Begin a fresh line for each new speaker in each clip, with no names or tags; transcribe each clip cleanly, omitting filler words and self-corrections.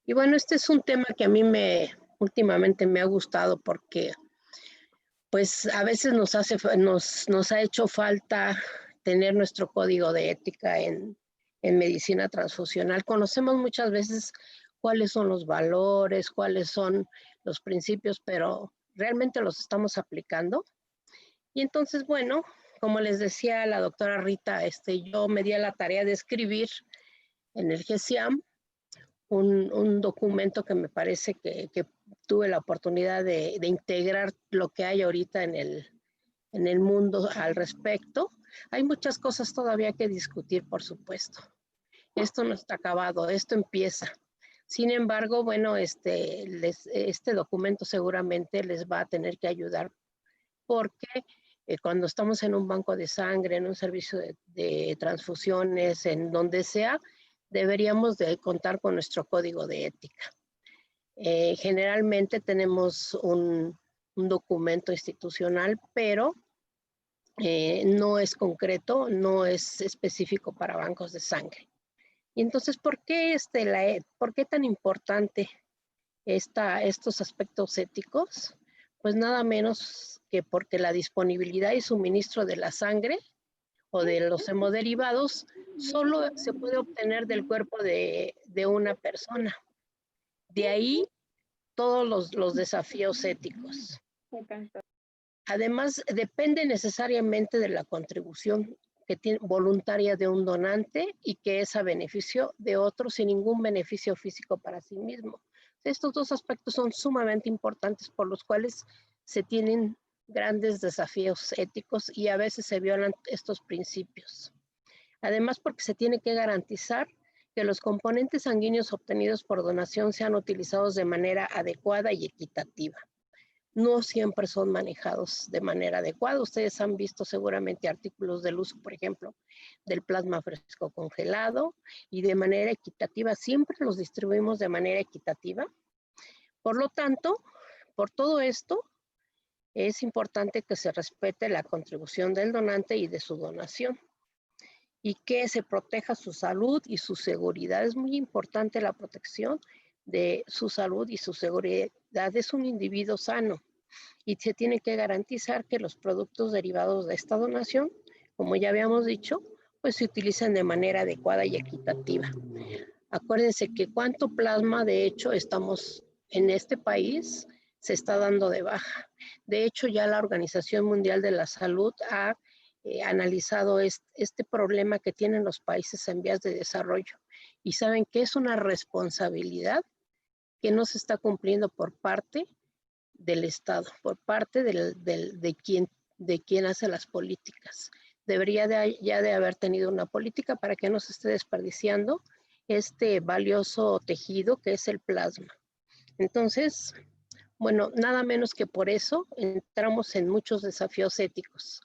Y bueno, este es un tema que a mí últimamente me ha gustado porque pues a veces nos ha hecho falta tener nuestro código de ética en medicina transfusional. Conocemos muchas veces cuáles son los valores, cuáles son los principios, pero ¿realmente los estamos aplicando? Y entonces, bueno, como les decía la doctora Rita, yo me di a la tarea de escribir en el GESIAM un documento que me parece que tuve la oportunidad de integrar lo que hay ahorita en el mundo al respecto. Hay muchas cosas todavía que discutir, por supuesto. Esto no está acabado, esto empieza. Sin embargo, bueno, este documento seguramente les va a tener que ayudar porque cuando estamos en un banco de sangre, en un servicio de transfusiones, en donde sea, deberíamos de contar con nuestro código de ética. Generalmente tenemos un documento institucional, pero no es concreto, no es específico para bancos de sangre. Y entonces, ¿por qué, ¿por qué tan importante estos aspectos éticos? Pues nada menos que porque la disponibilidad y suministro de la sangre o de los hemoderivados solo se puede obtener del cuerpo de una persona. De ahí todos los desafíos éticos. Además, depende necesariamente de la contribución que tiene, voluntaria de un donante y que es a beneficio de otro sin ningún beneficio físico para sí mismo. Estos dos aspectos son sumamente importantes por los cuales se tienen grandes desafíos éticos y a veces se violan estos principios. Además, porque se tiene que garantizar que los componentes sanguíneos obtenidos por donación sean utilizados de manera adecuada y equitativa. No siempre son manejados de manera adecuada. Ustedes han visto seguramente artículos del uso, por ejemplo, del plasma fresco congelado y de manera equitativa. Siempre los distribuimos de manera equitativa. Por lo tanto, por todo esto, es importante que se respete la contribución del donante y de su donación y que se proteja su salud y su seguridad. Es muy importante la protección de su salud y su seguridad. Es un individuo sano y se tiene que garantizar que los productos derivados de esta donación, como ya habíamos dicho, pues se utilicen de manera adecuada y equitativa. Acuérdense que cuánto plasma, de hecho, estamos en este país, se está dando de baja. De hecho, ya la Organización Mundial de la Salud ha analizado este problema que tienen los países en vías de desarrollo y saben que es una responsabilidad que no se está cumpliendo por parte del Estado, por parte de quien hace las políticas. Debería ya de haber tenido una política para que no se esté desperdiciando este valioso tejido que es el plasma. Entonces, bueno, nada menos que por eso entramos en muchos desafíos éticos.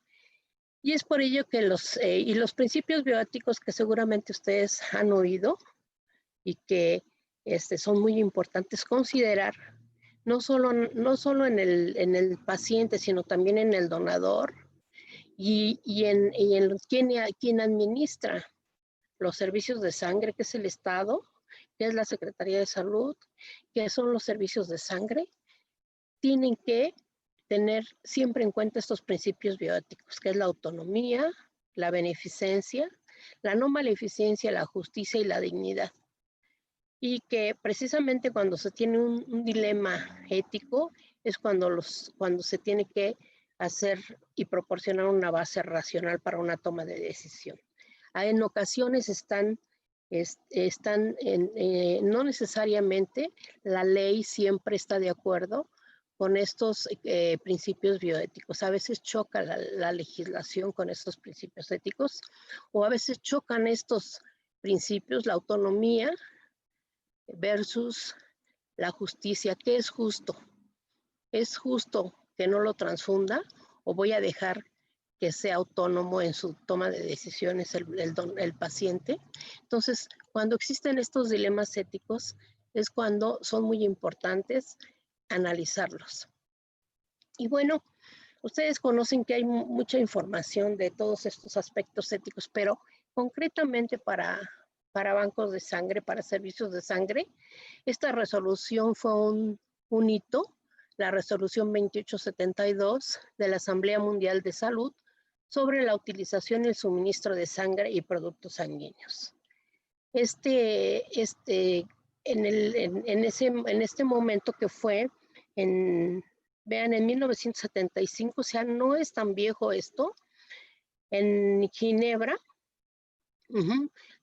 Y es por ello que los principios bioéticos que seguramente ustedes han oído y que son muy importantes considerar, no solo en el paciente, sino también en el donador y en quien administra los servicios de sangre, que es el Estado, que es la Secretaría de Salud, que son los servicios de sangre, tienen que tener siempre en cuenta estos principios bioéticos, que es la autonomía, la beneficencia, la no maleficencia, la justicia y la dignidad. Y que precisamente cuando se tiene un dilema ético es cuando se tiene que hacer y proporcionar una base racional para una toma de decisión. En ocasiones no necesariamente la ley siempre está de acuerdo con estos principios bioéticos. A veces choca la legislación con estos principios éticos o a veces chocan estos principios, la autonomía versus la justicia. ¿Qué es justo? ¿Es justo que no lo transfunda o voy a dejar que sea autónomo en su toma de decisiones el paciente? Entonces, cuando existen estos dilemas éticos es cuando son muy importantes analizarlos. Y bueno, ustedes conocen que hay mucha información de todos estos aspectos éticos, pero concretamente para para bancos de sangre, para servicios de sangre. Esta resolución fue un hito, la resolución 2872 de la Asamblea Mundial de Salud sobre la utilización y el suministro de sangre y productos sanguíneos. En este momento que fue, vean, en 1975, o sea, no es tan viejo esto, en Ginebra,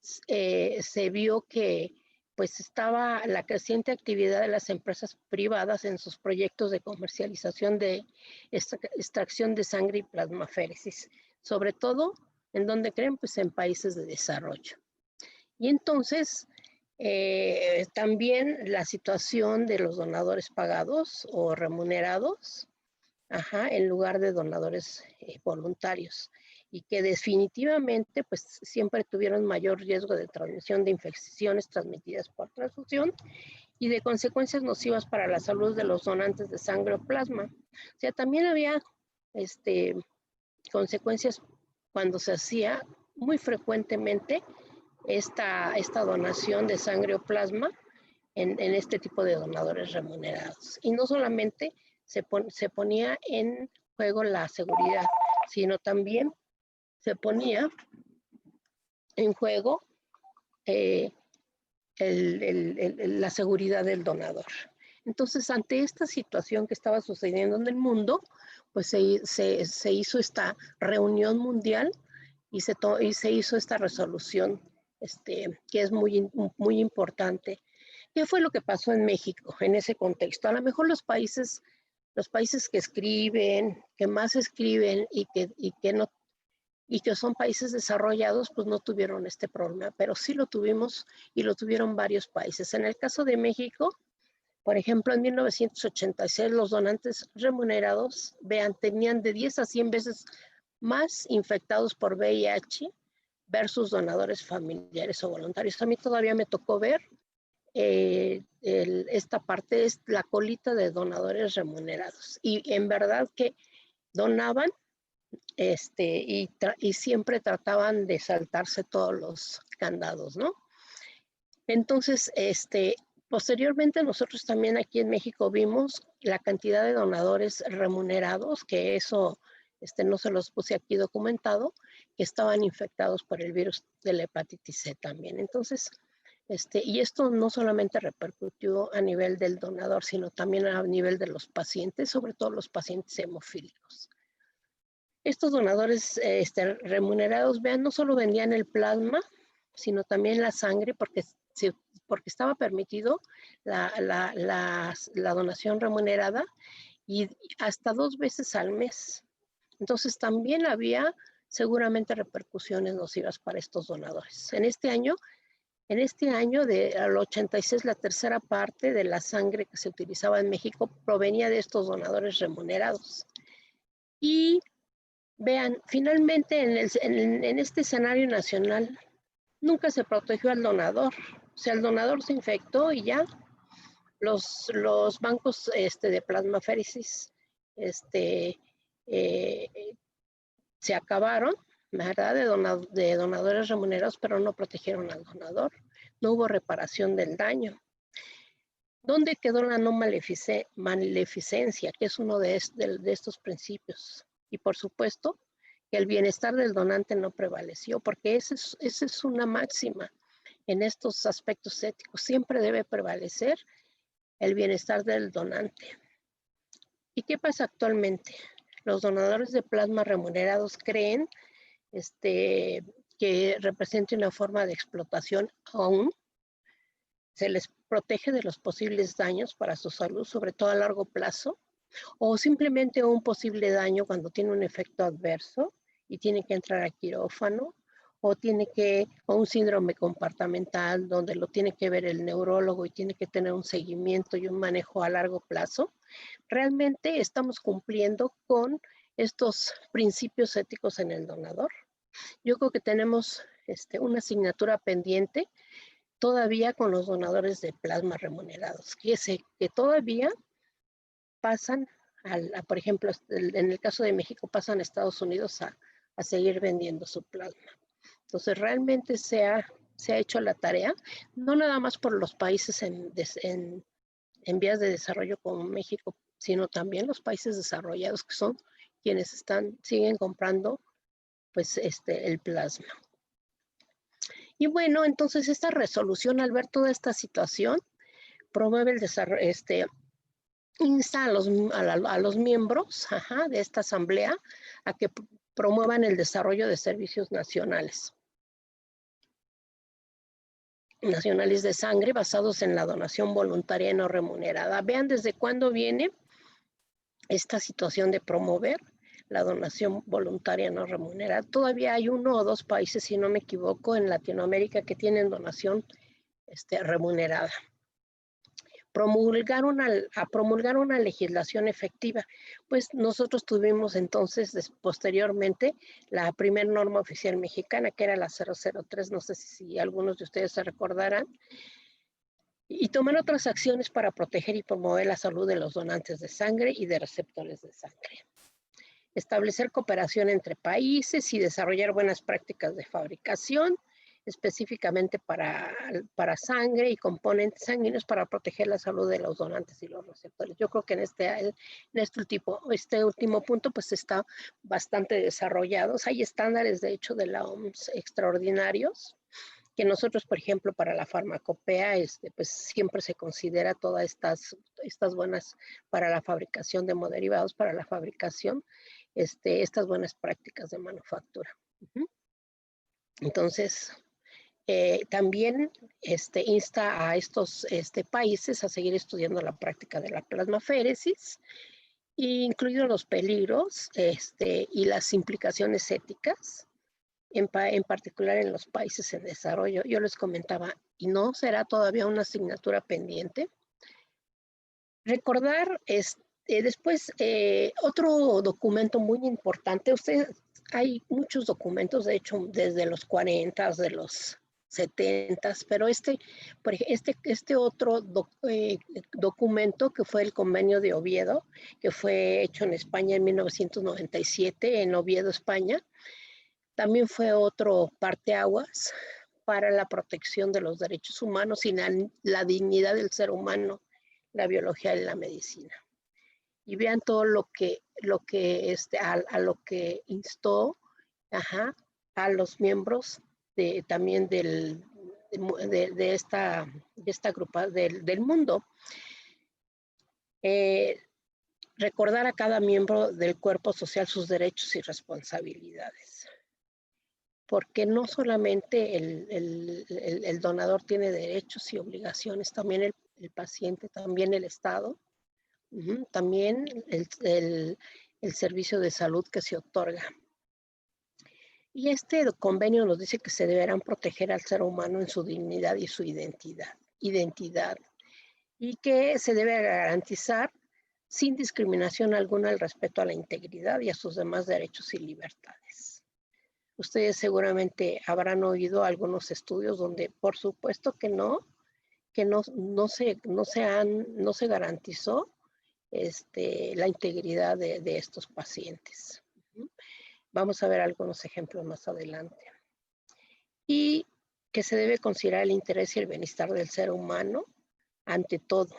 se vio que pues estaba la creciente actividad de las empresas privadas en sus proyectos de comercialización de extracción de sangre y plasmaféresis, sobre todo, ¿en dónde creen? Pues en países de desarrollo. Y entonces, también la situación de los donadores pagados o remunerados, en lugar de donadores voluntarios, y que definitivamente pues siempre tuvieron mayor riesgo de transmisión de infecciones transmitidas por transfusión y de consecuencias nocivas para la salud de los donantes de sangre o plasma. O sea, también había consecuencias cuando se hacía muy frecuentemente esta donación de sangre o plasma en este tipo de donadores remunerados. Y no solamente se ponía en juego la seguridad, sino también se ponía en juego la seguridad del donador. Entonces, ante esta situación que estaba sucediendo en el mundo, pues se hizo esta reunión mundial y se hizo esta resolución que es muy importante. ¿Qué fue lo que pasó en México en ese contexto? A lo mejor los países que escriben, que más escriben y que son países desarrollados, pues no tuvieron este problema, pero sí lo tuvimos y lo tuvieron varios países. En el caso de México, por ejemplo, en 1986 los donantes remunerados, vean, tenían de 10 a 100 veces más infectados por VIH versus donadores familiares o voluntarios. A mí todavía me tocó ver esta parte, es la colita de donadores remunerados. Y en verdad que donaban y siempre trataban de saltarse todos los candados, ¿no? Entonces, posteriormente nosotros también aquí en México vimos la cantidad de donadores remunerados, que eso no se los puse aquí documentado, que estaban infectados por el virus de la hepatitis C también. Entonces, y esto no solamente repercutió a nivel del donador, sino también a nivel de los pacientes, sobre todo los pacientes hemofílicos. Estos donadores remunerados, vean, no solo vendían el plasma, sino también la sangre, porque estaba permitido la donación remunerada y hasta 2 veces al mes. Entonces también había seguramente repercusiones nocivas para estos donadores. En este año al 86, la tercera parte de la sangre que se utilizaba en México provenía de estos donadores remunerados. Y vean, finalmente en este escenario nacional nunca se protegió al donador. O sea, el donador se infectó y ya los bancos de plasmaféresis se acabaron, ¿verdad? De donadores remunerados, pero no protegieron al donador. No hubo reparación del daño. ¿Dónde quedó la no maleficencia, que es uno de estos principios? Y por supuesto, que el bienestar del donante no prevaleció, porque esa es una máxima en estos aspectos éticos. Siempre debe prevalecer el bienestar del donante. ¿Y qué pasa actualmente? Los donadores de plasma remunerados creen que representa una forma de explotación aún. Se les protege de los posibles daños para su salud, sobre todo a largo plazo, o simplemente un posible daño cuando tiene un efecto adverso y tiene que entrar a quirófano, o un síndrome comportamental donde lo tiene que ver el neurólogo y tiene que tener un seguimiento y un manejo a largo plazo. ¿Realmente estamos cumpliendo con estos principios éticos en el donador? Yo creo que tenemos una asignatura pendiente todavía con los donadores de plasma remunerados, que todavía pasan, por ejemplo, en el caso de México, pasan a Estados Unidos a seguir vendiendo su plasma. Entonces, realmente se ha se ha hecho la tarea, no nada más por los países en vías de desarrollo como México, sino también los países desarrollados que son quienes siguen comprando pues el plasma. Y bueno, entonces esta resolución, al ver toda esta situación, promueve el desarrollo, insta a los miembros de esta asamblea a que promuevan el desarrollo de servicios nacionales de sangre basados en la donación voluntaria y no remunerada. Vean desde cuándo viene esta situación de promover la donación voluntaria no remunerada. Todavía hay 1 o 2 países, si no me equivoco, en Latinoamérica que tienen donación remunerada. Promulgar una legislación efectiva. Pues nosotros tuvimos entonces, posteriormente, la primera norma oficial mexicana, que era la 003, no sé si algunos de ustedes se recordarán, y tomar otras acciones para proteger y promover la salud de los donantes de sangre y de receptores de sangre. Establecer cooperación entre países y desarrollar buenas prácticas de fabricación, específicamente para sangre y componentes sanguíneos para proteger la salud de los donantes y los receptores. Yo creo que en este último punto pues está bastante desarrollados. Hay estándares, de hecho, de la OMS extraordinarios, que nosotros, por ejemplo, para la farmacopea, pues siempre se considera todas estas buenas para la fabricación de hemoderivados, para la fabricación, estas buenas prácticas de manufactura. Entonces, también insta a estos países a seguir estudiando la práctica de la plasmaféresis, incluidos los peligros y las implicaciones éticas, en particular en los países en desarrollo. Yo les comentaba, y no será todavía una asignatura pendiente. Recordar, después, otro documento muy importante. Hay muchos documentos, de hecho, desde los 40, de los 70, pero este otro documento, que fue el Convenio de Oviedo, que fue hecho en España en 1997, en Oviedo, España, también fue otro parteaguas para la protección de los derechos humanos y la dignidad del ser humano, la biología y la medicina. Y vean todo lo que instó a los miembros también de esta grupa del mundo. Recordar a cada miembro del cuerpo social sus derechos y responsabilidades. Porque no solamente el donador tiene derechos y obligaciones, también el paciente, también el Estado, también el servicio de salud que se otorga. Y este convenio nos dice que se deberán proteger al ser humano en su dignidad y su identidad, y que se debe garantizar sin discriminación alguna el respeto a la integridad y a sus demás derechos y libertades. Ustedes seguramente habrán oído algunos estudios donde, por supuesto que no se garantizó la integridad de estos pacientes. Vamos a ver algunos ejemplos más adelante. Y que se debe considerar el interés y el bienestar del ser humano ante todo,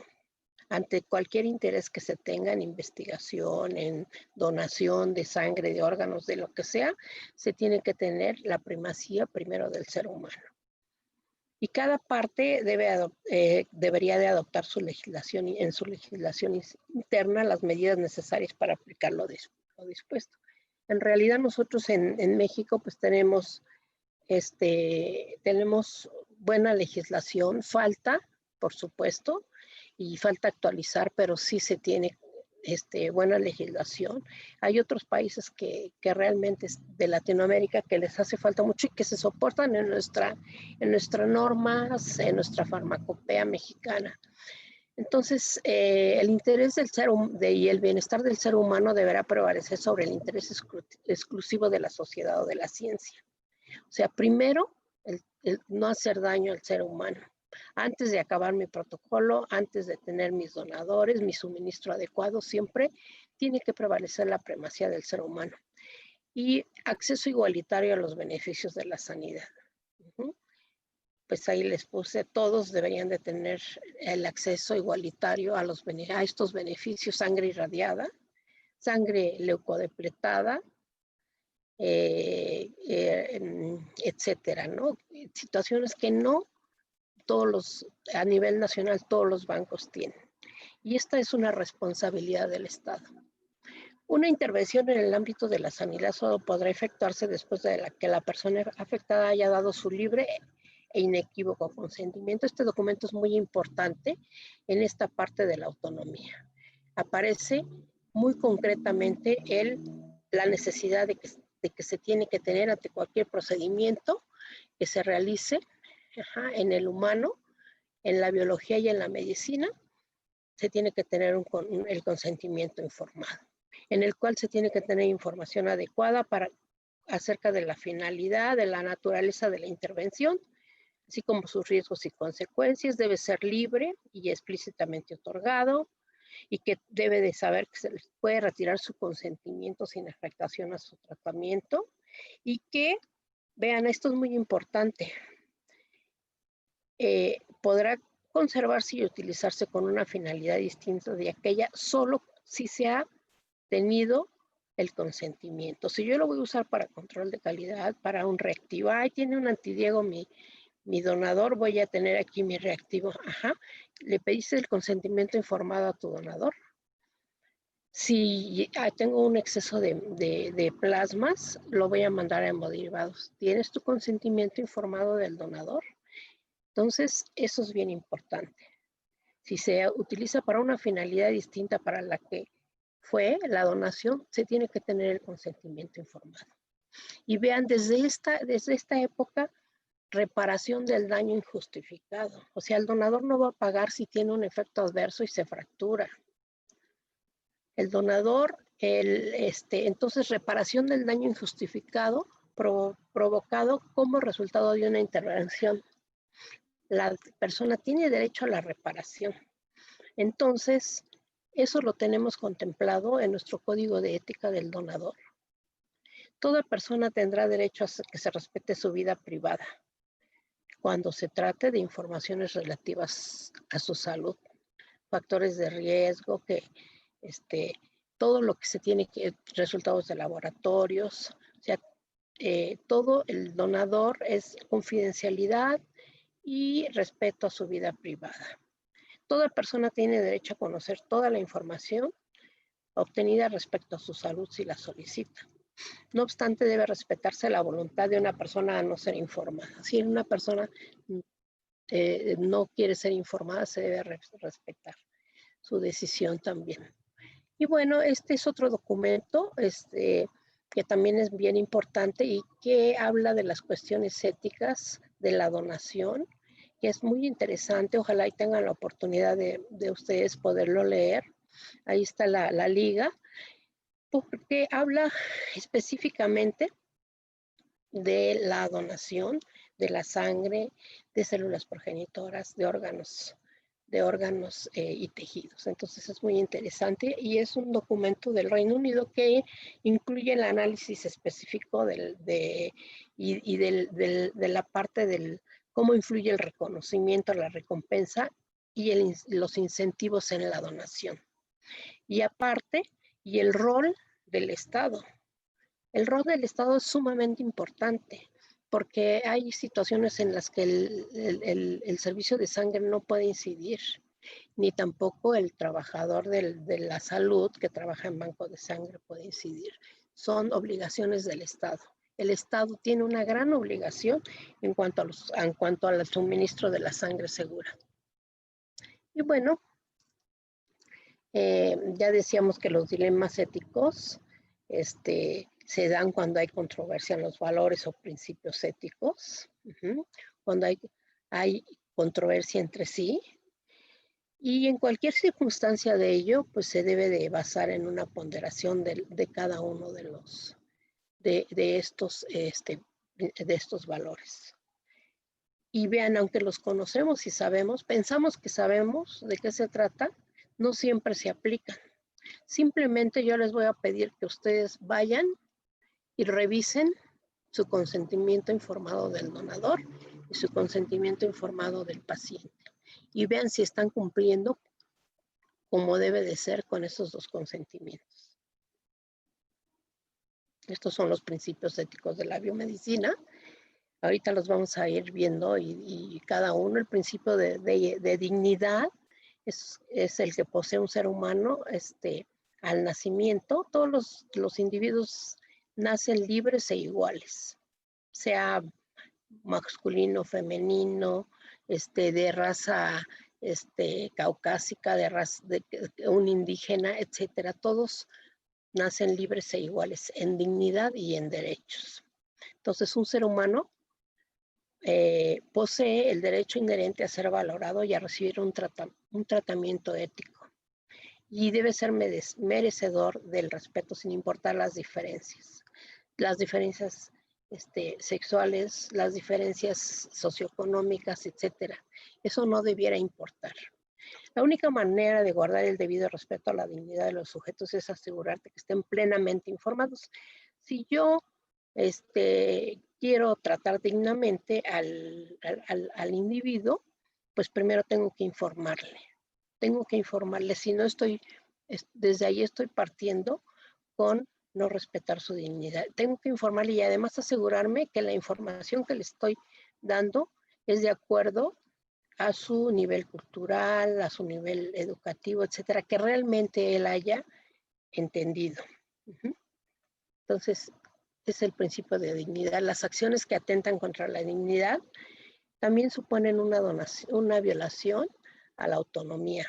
ante cualquier interés que se tenga en investigación, en donación de sangre, de órganos, de lo que sea, se tiene que tener la primacía primero del ser humano. Y cada parte debería de adoptar en su legislación interna las medidas necesarias para aplicar lo dispuesto. En realidad nosotros en México pues tenemos buena legislación, falta, por supuesto, y falta actualizar, pero sí se tiene buena legislación. Hay otros países que realmente de Latinoamérica que les hace falta mucho y que se soportan en nuestras normas, en nuestra farmacopea mexicana. Entonces, el interés y el bienestar del ser humano deberá prevalecer sobre el interés exclusivo de la sociedad o de la ciencia. O sea, primero, el no hacer daño al ser humano. Antes de acabar mi protocolo, antes de tener mis donadores, mi suministro adecuado, siempre tiene que prevalecer la primacía del ser humano. Y acceso igualitario a los beneficios de la sanidad. pues ahí les puse, todos deberían de tener el acceso igualitario a estos beneficios: sangre irradiada, sangre leucodepletada, etcétera, ¿no? Situaciones que no a nivel nacional, todos los bancos tienen. Y esta es una responsabilidad del Estado. Una intervención en el ámbito de la sanidad solo podrá efectuarse después de que la persona afectada haya dado su libre e inequívoco consentimiento. Este documento es muy importante en esta parte de la autonomía. Aparece muy concretamente la necesidad de que se tiene que tener ante cualquier procedimiento que se realice en el humano, en la biología y en la medicina, se tiene que tener el consentimiento informado, en el cual se tiene que tener información adecuada acerca de la finalidad, de la naturaleza de la intervención, así como sus riesgos y consecuencias. Debe ser libre y explícitamente otorgado, y que debe de saber que se les puede retirar su consentimiento sin afectación a su tratamiento, y que, vean, esto es muy importante, podrá conservarse y utilizarse con una finalidad distinta de aquella solo si se ha tenido el consentimiento. Si yo lo voy a usar para control de calidad, para un reactivo, tiene un antidiego mi donador, voy a tener aquí mi reactivo. ¿Le pediste el consentimiento informado a tu donador? Si tengo un exceso de plasmas, lo voy a mandar a hemoderivados. ¿Tienes tu consentimiento informado del donador? Entonces, eso es bien importante. Si se utiliza para una finalidad distinta para la que fue la donación, se tiene que tener el consentimiento informado. Y vean, desde esta época, reparación del daño injustificado. O sea, el donador no va a pagar si tiene un efecto adverso y se fractura. El donador, entonces, reparación del daño injustificado provocado como resultado de una intervención. La persona tiene derecho a la reparación. Entonces, eso lo tenemos contemplado en nuestro Código de Ética del Donador. Toda persona tendrá derecho a que se respete su vida privada cuando se trate de informaciones relativas a su salud, factores de riesgo, todo lo que se tiene resultados de laboratorios, o sea, todo el donador es confidencialidad y respeto a su vida privada. Toda persona tiene derecho a conocer toda la información obtenida respecto a su salud si la solicita. No obstante, debe respetarse la voluntad de una persona a no ser informada. Si una persona no quiere ser informada, se debe respetar su decisión también. Y bueno, este es otro documento que también es bien importante y que habla de las cuestiones éticas de la donación, que es muy interesante. Ojalá y tengan la oportunidad de ustedes poderlo leer. Ahí está la liga, porque habla específicamente de la donación de la sangre, de células progenitoras, de órganos y tejidos. Entonces es muy interesante y es un documento del Reino Unido que incluye el análisis específico de la parte del cómo influye el reconocimiento, la recompensa y los incentivos en la donación. Y aparte, y el rol del Estado. El rol del Estado es sumamente importante porque hay situaciones en las que el servicio de sangre no puede incidir, ni tampoco el trabajador de la salud que trabaja en banco de sangre puede incidir. Son obligaciones del Estado. El Estado tiene una gran obligación en cuanto al suministro de la sangre segura. Y bueno, ya decíamos que los dilemas éticos se dan cuando hay controversia en los valores o principios éticos, cuando hay controversia entre sí, y en cualquier circunstancia de ello, pues se debe de basar en una ponderación de cada uno de estos valores. Y vean, aunque los conocemos y sabemos, pensamos que sabemos de qué se trata, no siempre se aplican. Simplemente yo les voy a pedir que ustedes vayan y revisen su consentimiento informado del donador y su consentimiento informado del paciente. Y vean si están cumpliendo como debe de ser con esos dos consentimientos. Estos son los principios éticos de la biomedicina. Ahorita los vamos a ir viendo y cada uno, el principio de dignidad es el que posee un ser humano al nacimiento. Todos los individuos nacen libres e iguales, sea masculino, femenino, de raza caucásica, de un indígena, etcétera. Todos nacen libres e iguales en dignidad y en derechos. Entonces, un ser humano posee el derecho inherente a ser valorado y a recibir un tratamiento ético. Y debe ser merecedor del respeto sin importar las diferencias. Las diferencias sexuales, las diferencias socioeconómicas, etcétera. Eso no debiera importar. La única manera de guardar el debido respeto a la dignidad de los sujetos es asegurarte que estén plenamente informados. Si yo quiero tratar dignamente al individuo, pues primero tengo que informarle. Si no desde ahí estoy partiendo con no respetar su dignidad. Tengo que informarle y además asegurarme que la información que le estoy dando es de acuerdo a su nivel cultural, a su nivel educativo, etcétera, que realmente él haya entendido. Entonces, es el principio de dignidad. Las acciones que atentan contra la dignidad también suponen una violación a la autonomía.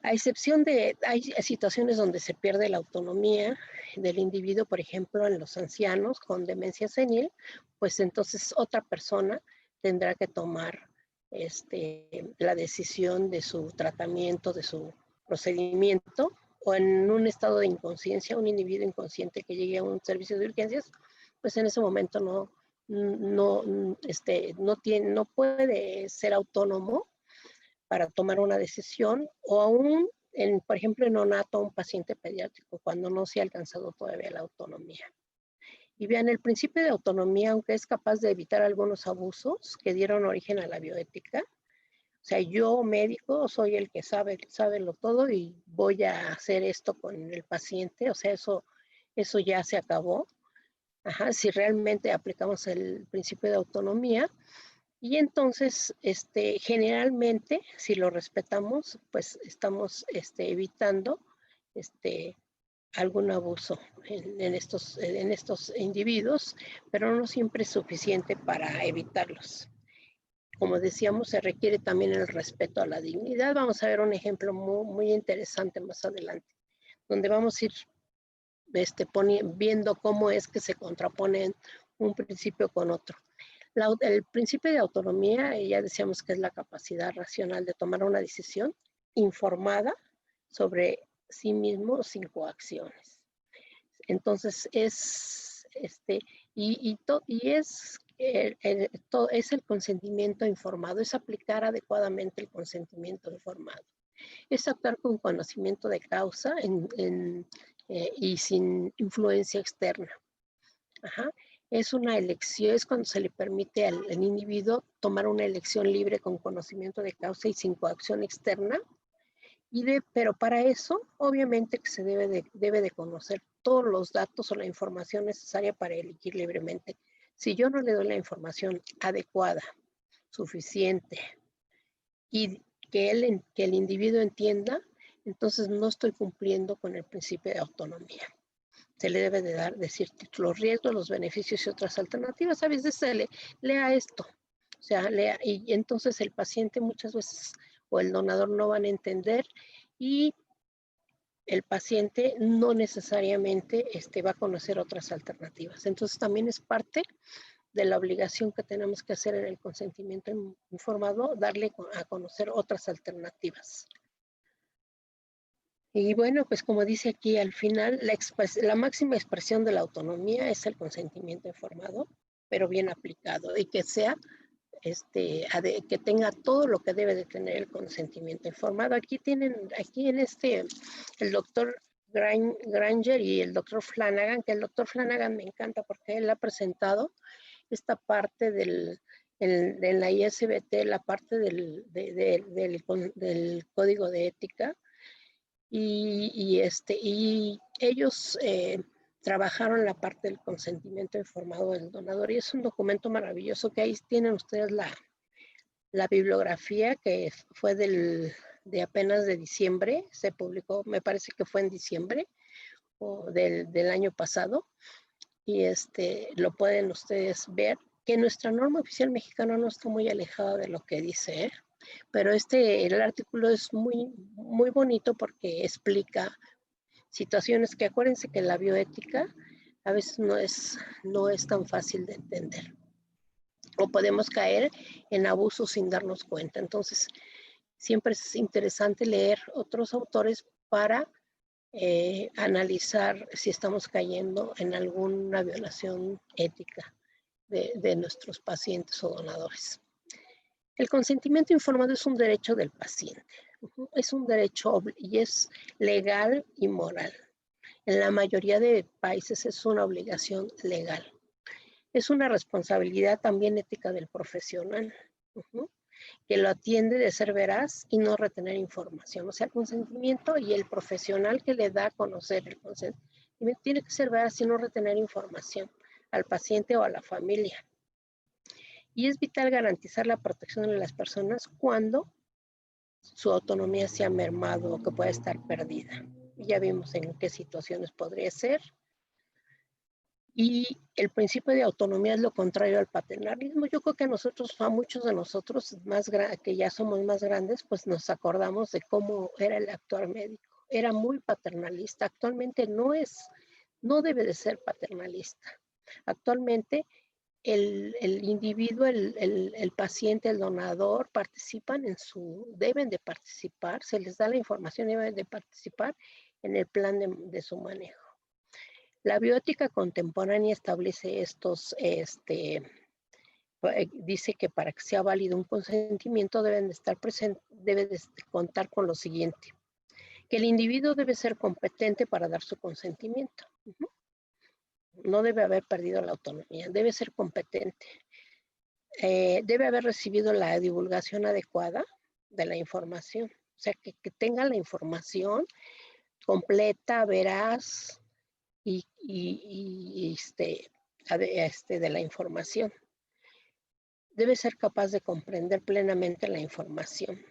A excepción hay situaciones donde se pierde la autonomía del individuo, por ejemplo, en los ancianos con demencia senil, pues entonces otra persona tendrá que tomar la decisión de su tratamiento, de su procedimiento, o en un estado de inconsciencia, un individuo inconsciente que llegue a un servicio de urgencias, pues en ese momento no puede ser autónomo para tomar una decisión, o aún, por ejemplo, en neonato, un paciente pediátrico, cuando no se ha alcanzado todavía la autonomía. Y vean, el principio de autonomía, aunque es capaz de evitar algunos abusos que dieron origen a la bioética, o sea, yo médico soy el que sabe lo todo y voy a hacer esto con el paciente, o sea, eso ya se acabó. Si realmente aplicamos el principio de autonomía, y entonces, generalmente, si lo respetamos, pues estamos evitando algún abuso en estos individuos, pero no siempre es suficiente para evitarlos. Como decíamos, se requiere también el respeto a la dignidad. Vamos a ver un ejemplo muy, muy interesante más adelante, donde vamos a ir viendo cómo es que se contraponen un principio con otro. El principio de autonomía, ya decíamos que es la capacidad racional de tomar una decisión informada sobre sí mismo sin coacciones. Entonces es el consentimiento informado, es aplicar adecuadamente el consentimiento informado, es actuar con conocimiento de causa y sin influencia externa. Es una elección, es cuando se le permite al individuo tomar una elección libre con conocimiento de causa y sin coacción externa. Pero para eso, obviamente que se debe de conocer todos los datos o la información necesaria para elegir libremente. Si yo no le doy la información adecuada, suficiente, y que el individuo entienda, entonces no estoy cumpliendo con el principio de autonomía. Se le debe de decir los riesgos, los beneficios y otras alternativas. A veces lea esto, o sea, y entonces el paciente muchas veces o el donador no van a entender y el paciente no necesariamente va a conocer otras alternativas. Entonces también es parte de la obligación que tenemos que hacer en el consentimiento informado, darle a conocer otras alternativas. Y bueno, pues como dice aquí al final, la máxima expresión de la autonomía es el consentimiento informado, pero bien aplicado y que sea, que tenga todo lo que debe de tener el consentimiento informado. Aquí en el doctor Granger y el doctor Flanagan, que el doctor Flanagan me encanta porque él ha presentado esta parte en la ISBT, la parte del código de ética, y ellos trabajaron la parte del consentimiento informado del donador, y es un documento maravilloso que ahí tienen ustedes la bibliografía, que fue de apenas de diciembre, se publicó, me parece que fue en diciembre o del año pasado, y lo pueden ustedes ver, que nuestra norma oficial mexicana no está muy alejada de lo que dice, ¿eh? Pero el artículo es muy, muy bonito porque explica situaciones que, acuérdense que la bioética a veces no es tan fácil de entender, o podemos caer en abusos sin darnos cuenta. Entonces, siempre es interesante leer otros autores para analizar si estamos cayendo en alguna violación ética de nuestros pacientes o donadores. El consentimiento informado es un derecho del paciente. Es un derecho y es legal y moral. En la mayoría de países es una obligación legal. Es una responsabilidad también ética del profesional, que lo atiende de ser veraz y no retener información. O sea, el consentimiento y el profesional que le da a conocer el consentimiento tiene que ser veraz y no retener información al paciente o a la familia. Y es vital garantizar la protección de las personas cuando su autonomía se ha mermado o que pueda estar perdida. Ya vimos en qué situaciones podría ser. Y el principio de autonomía es lo contrario al paternalismo. Yo creo que a muchos de nosotros que ya somos más grandes, pues nos acordamos de cómo era el actual médico. Era muy paternalista. Actualmente no debe de ser paternalista. Actualmente el individuo, el paciente, el donador deben de participar, se les da la información y deben de participar en el plan de su manejo. La bioética contemporánea establece dice que para que sea válido un consentimiento debe de contar con lo siguiente, que el individuo debe ser competente para dar su consentimiento. No debe haber perdido la autonomía, debe ser competente. Debe haber recibido la divulgación adecuada de la información, o sea, que tenga la información completa, veraz y de la información. Debe ser capaz de comprender plenamente la información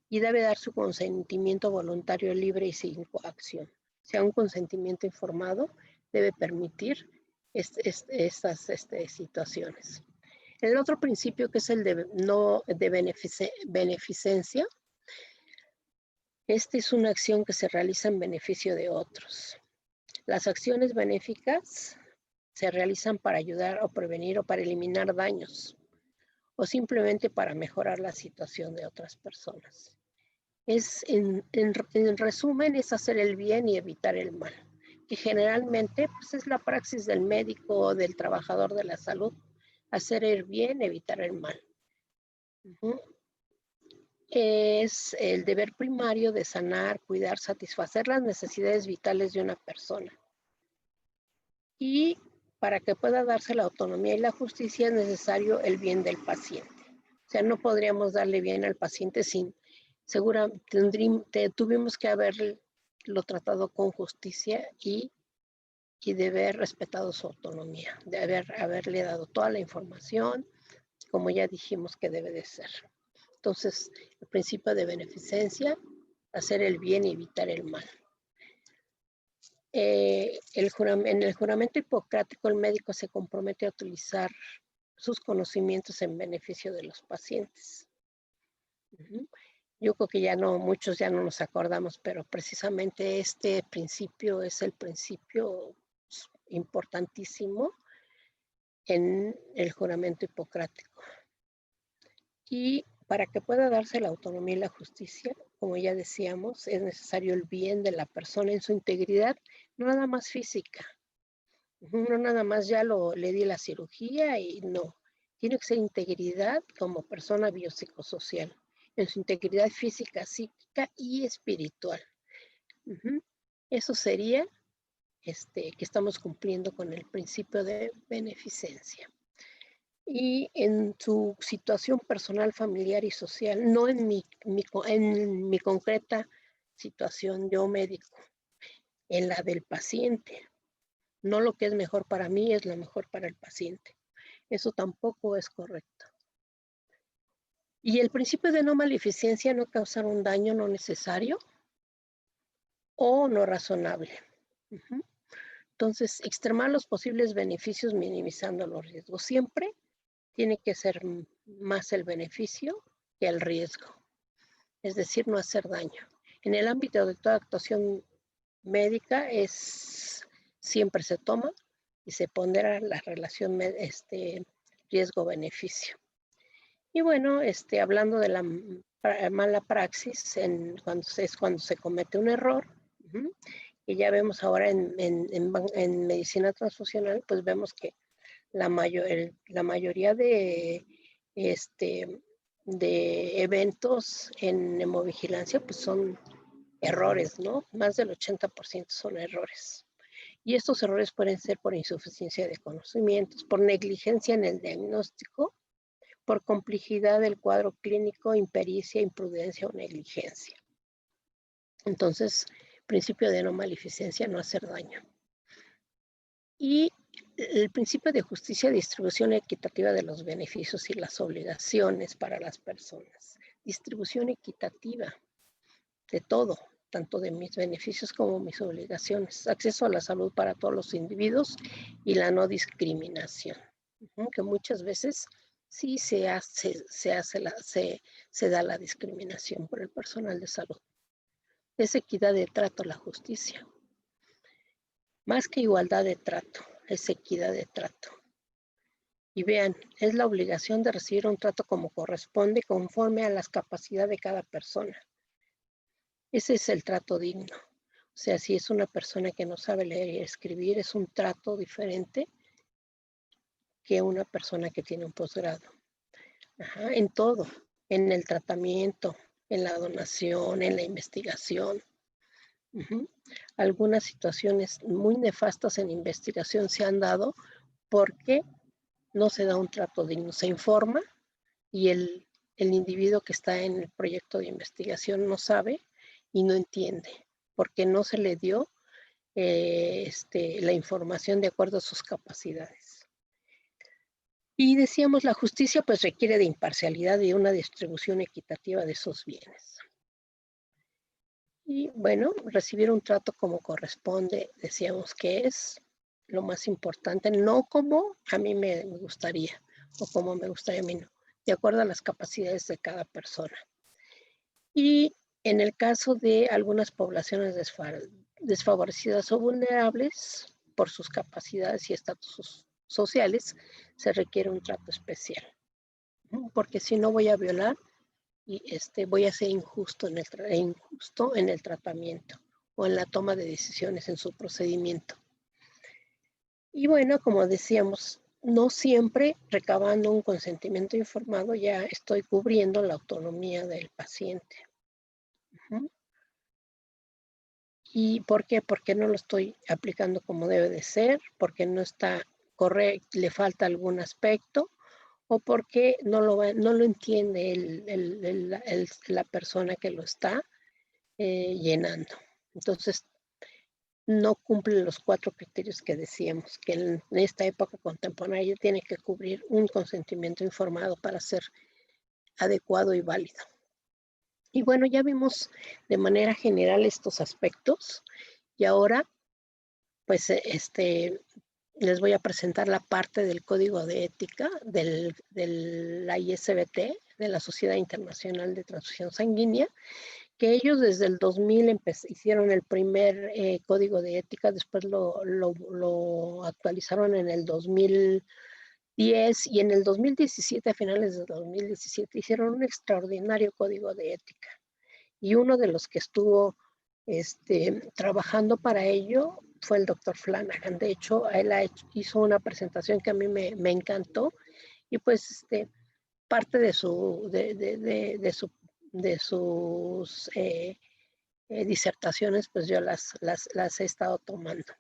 y debe dar su consentimiento voluntario, libre y sin coacción. O sea, un consentimiento informado debe permitir estas situaciones. El otro principio, que es el de beneficencia, es una acción que se realiza en beneficio de otros. Las acciones benéficas se realizan para ayudar o prevenir o para eliminar daños o simplemente para mejorar la situación de otras personas. En resumen, es hacer el bien y evitar el mal, que generalmente pues, es la praxis del médico o del trabajador de la salud, hacer el bien, evitar el mal. Es el deber primario de sanar, cuidar, satisfacer las necesidades vitales de una persona. Y para que pueda darse la autonomía y la justicia es necesario el bien del paciente. O sea, no podríamos darle bien al paciente tuvimos que haberlo tratado con justicia y de haber respetado su autonomía, de haberle dado toda la información, como ya dijimos que debe de ser. Entonces, el principio de beneficencia, hacer el bien y evitar el mal. En el juramento hipocrático, el médico se compromete a utilizar sus conocimientos en beneficio de los pacientes. Yo creo que muchos ya no nos acordamos, pero precisamente este principio es el principio importantísimo en el juramento hipocrático. Y para que pueda darse la autonomía y la justicia, como ya decíamos, es necesario el bien de la persona en su integridad, no nada más física. No nada más le di la cirugía y no. Tiene que ser integridad como persona biopsicosocial, en su integridad física, psíquica y espiritual. Eso sería que estamos cumpliendo con el principio de beneficencia. y en su situación personal, familiar y social, no en en mi concreta situación yo médico, en la del paciente. No lo que es mejor para mí es lo mejor para el paciente. Eso tampoco es correcto. Y el principio de no maleficencia, no causar un daño no necesario o no razonable. Entonces, extremar los posibles beneficios minimizando los riesgos. Siempre tiene que ser más el beneficio que el riesgo, es decir, no hacer daño. En el ámbito de toda actuación médica siempre se toma y se pondera la relación riesgo-beneficio. Y bueno, hablando de la mala praxis, cuando se comete un error, que ya vemos ahora en medicina transfusional, pues vemos que la mayoría de eventos en hemovigilancia pues son errores, ¿no? Más del 80% son errores. Y estos errores pueden ser por insuficiencia de conocimientos, por negligencia en el diagnóstico, por complejidad del cuadro clínico, impericia, imprudencia o negligencia. Entonces, principio de no maleficencia, no hacer daño. Y el principio de justicia, distribución equitativa de los beneficios y las obligaciones para las personas. Distribución equitativa de todo, tanto de mis beneficios como mis obligaciones. Acceso a la salud para todos los individuos y la no discriminación, que muchas veces sí se da la discriminación por el personal de salud. Es equidad de trato la justicia. Más que igualdad de trato, es equidad de trato. Y vean, es la obligación de recibir un trato como corresponde, conforme a las capacidades de cada persona. Ese es el trato digno. O sea, si es una persona que no sabe leer y escribir, es un trato diferente que una persona que tiene un posgrado. En todo, en el tratamiento, en la donación, en la investigación. Algunas situaciones muy nefastas en investigación se han dado porque no se da un trato digno. Se informa y el individuo que está en el proyecto de investigación no sabe y no entiende, porque no se le dio la información de acuerdo a sus capacidades. Y decíamos, la justicia pues requiere de imparcialidad y una distribución equitativa de esos bienes. Y bueno, recibir un trato como corresponde, decíamos que es lo más importante, no como a mí me gustaría o como me gustaría a mí, no, de acuerdo a las capacidades de cada persona. Y en el caso de algunas poblaciones desfavorecidas o vulnerables por sus capacidades y estatus sociales, se requiere un trato especial, porque si no voy a violar y voy a ser injusto en el tratamiento o en la toma de decisiones en su procedimiento. Y bueno, como decíamos, no siempre recabando un consentimiento informado ya estoy cubriendo la autonomía del paciente. ¿Y por qué? Porque no lo estoy aplicando como debe de ser, porque no está correcto, le falta algún aspecto, o porque no lo entiende la persona que lo está llenando. Entonces, no cumple los 4 criterios que decíamos, que en esta época contemporánea tiene que cubrir un consentimiento informado para ser adecuado y válido. Y bueno, ya vimos de manera general estos aspectos y ahora pues les voy a presentar la parte del código de ética de la ISBT, de la Sociedad Internacional de Transfusión Sanguínea, que ellos desde el 2000 hicieron el primer código de ética, después lo actualizaron en el 2010 y en el 2017, a finales de 2017, hicieron un extraordinario código de ética. Y uno de los que estuvo trabajando para ello fue el doctor Flanagan. De hecho, él hizo una presentación que a mí me encantó y pues parte de sus disertaciones pues yo las he estado tomando.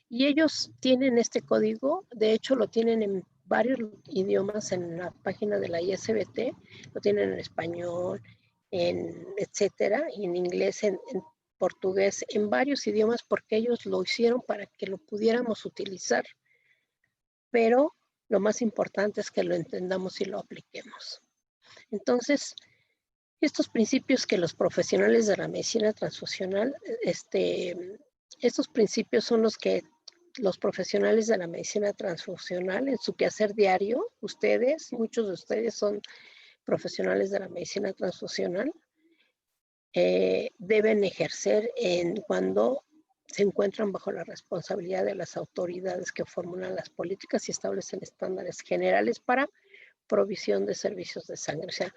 Y ellos tienen este código, de hecho lo tienen varios idiomas en la página de la ISBT, lo tienen en español, en etcétera, y en inglés, en portugués, en varios idiomas, porque ellos lo hicieron para que lo pudiéramos utilizar. Pero lo más importante es que lo entendamos y lo apliquemos. Entonces, estos principios que los profesionales de la medicina transfusional, estos principios son los que los profesionales de la medicina transfusional en su quehacer diario, ustedes, muchos de ustedes son profesionales de la medicina transfusional, deben ejercer cuando se encuentran bajo la responsabilidad de las autoridades que formulan las políticas y establecen estándares generales para provisión de servicios de sangre. O sea,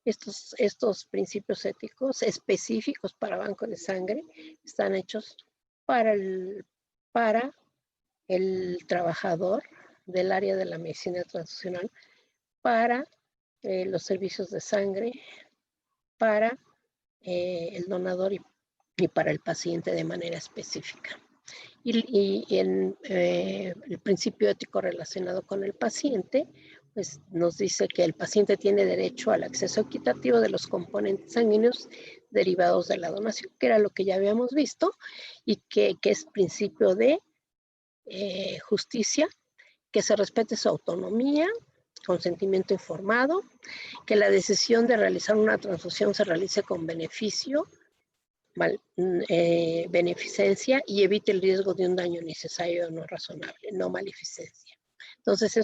estos principios éticos específicos para banco de sangre están hechos para el trabajador del área de la medicina transfusional, para los servicios de sangre, para el donador y para el paciente de manera específica. Y el principio ético relacionado con el paciente, pues nos dice que el paciente tiene derecho al acceso equitativo de los componentes sanguíneos derivados de la donación, que era lo que ya habíamos visto, y que es principio de justicia, que se respete su autonomía, consentimiento informado, que la decisión de realizar una transfusión se realice con beneficio, beneficencia, y evite el riesgo de un daño innecesario o no razonable, no maleficencia. Entonces,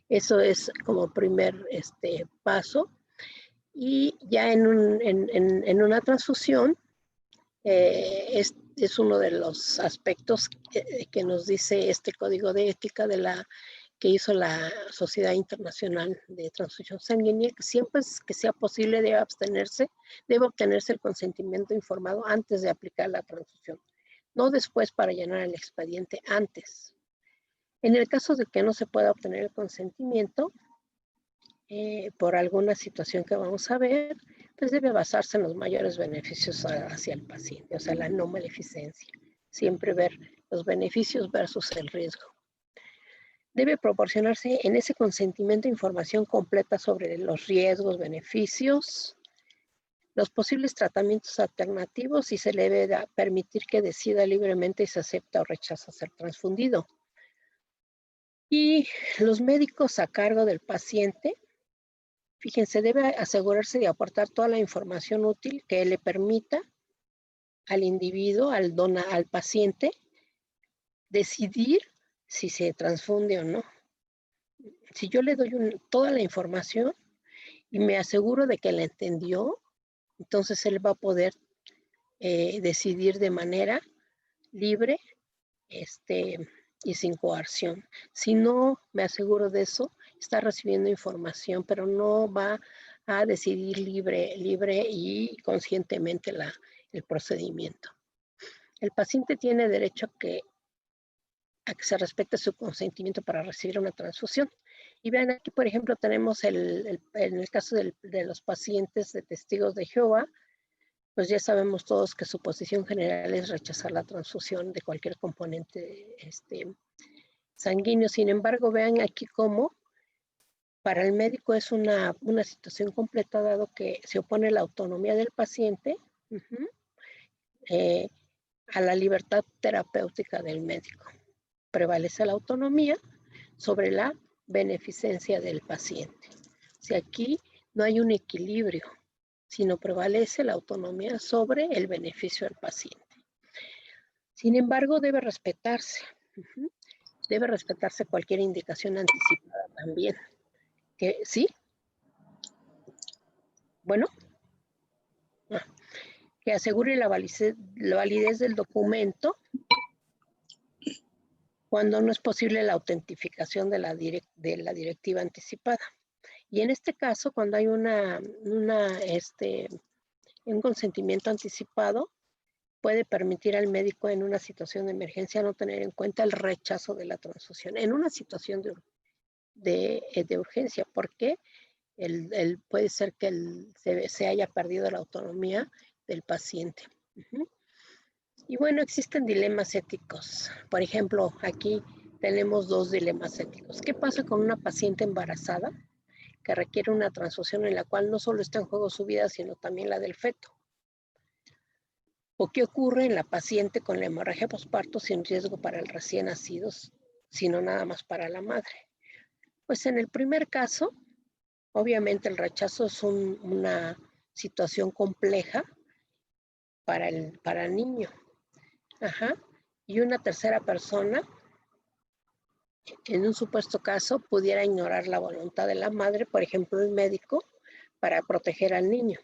eso es como primer paso. Y ya en una transfusión, es uno de los aspectos que nos dice este código de ética que hizo la Sociedad Internacional de Transfusión Sanguínea, que siempre que sea posible debe obtenerse el consentimiento informado antes de aplicar la transfusión, no después para llenar el expediente, antes. En el caso de que no se pueda obtener el consentimiento, por alguna situación que vamos a ver, pues debe basarse en los mayores beneficios hacia el paciente, o sea, la no maleficencia. Siempre ver los beneficios versus el riesgo. Debe proporcionarse en ese consentimiento información completa sobre los riesgos, beneficios, los posibles tratamientos alternativos, y se le debe permitir que decida libremente si se acepta o rechaza ser transfundido. Y los médicos a cargo del paciente, fíjense, debe asegurarse de aportar toda la información útil que le permita al individuo, al paciente, decidir si se transfunde o no. Si yo le doy toda la información y me aseguro de que la entendió, entonces él va a poder decidir de manera libre y sin coerción. Si no me aseguro de eso, está recibiendo información, pero no va a decidir libre y conscientemente el procedimiento. El paciente tiene derecho a que se respete su consentimiento para recibir una transfusión. Y vean aquí, por ejemplo, tenemos en el caso de los pacientes de testigos de Jehová, pues ya sabemos todos que su posición general es rechazar la transfusión de cualquier componente sanguíneo. Sin embargo, vean aquí cómo para el médico es una situación completa, dado que se opone la autonomía del paciente a la libertad terapéutica del médico. Prevalece la autonomía sobre la beneficencia del paciente. Si aquí no hay un equilibrio, sino prevalece la autonomía sobre el beneficio del paciente. Sin embargo, debe respetarse. Debe respetarse cualquier indicación anticipada también. ¿Sí? Bueno. Que asegure la validez del documento cuando no es posible la autentificación de la directiva anticipada. Y en este caso, cuando hay un consentimiento anticipado, puede permitir al médico en una situación de emergencia no tener en cuenta el rechazo de la transfusión en una situación de urgencia, porque puede ser que se haya perdido la autonomía del paciente. Y bueno, existen dilemas éticos. Por ejemplo, aquí tenemos dos dilemas éticos. ¿Qué pasa con una paciente embarazada que requiere una transfusión en la cual no solo está en juego su vida, sino también la del feto? ¿O qué ocurre en la paciente con la hemorragia posparto sin riesgo para el recién nacido, sino nada más para la madre? Pues en el primer caso, obviamente el rechazo es una situación compleja para el niño. Ajá. Y una tercera persona, en un supuesto caso, pudiera ignorar la voluntad de la madre, por ejemplo, el médico, para proteger al niño.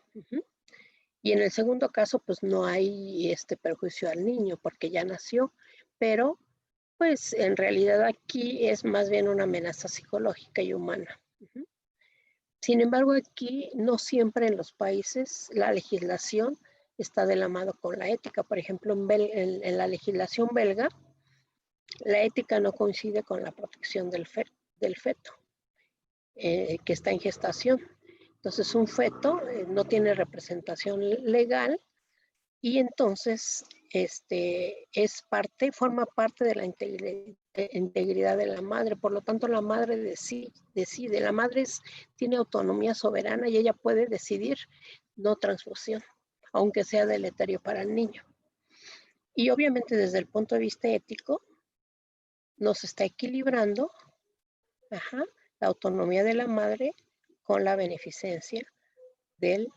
Y en el segundo caso, pues no hay perjuicio al niño porque ya nació, pero pues en realidad aquí es más bien una amenaza psicológica y humana. Sin embargo, aquí no siempre en los países la legislación está de la mano con la ética. Por ejemplo, en la legislación belga, la ética no coincide con la protección del feto que está en gestación. Entonces, un feto no tiene representación legal y entonces forma parte de la integridad de la madre. Por lo tanto, la madre decide. La madre tiene autonomía soberana y ella puede decidir no transfusión, aunque sea deleterio para el niño. Y obviamente desde el punto de vista ético, nos está equilibrando la autonomía de la madre con la beneficencia del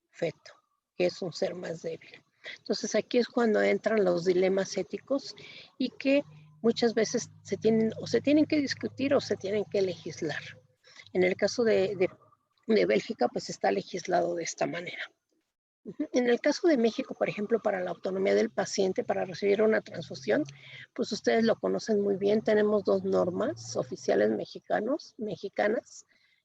feto, que es un ser más débil. Entonces aquí es cuando entran los dilemas éticos y que muchas veces se tienen que discutir o se tienen que legislar. En el caso de Bélgica, pues está legislado de esta manera. En el caso de México, por ejemplo, para la autonomía del paciente para recibir una transfusión, pues ustedes lo conocen muy bien. Tenemos dos normas oficiales mexicanas,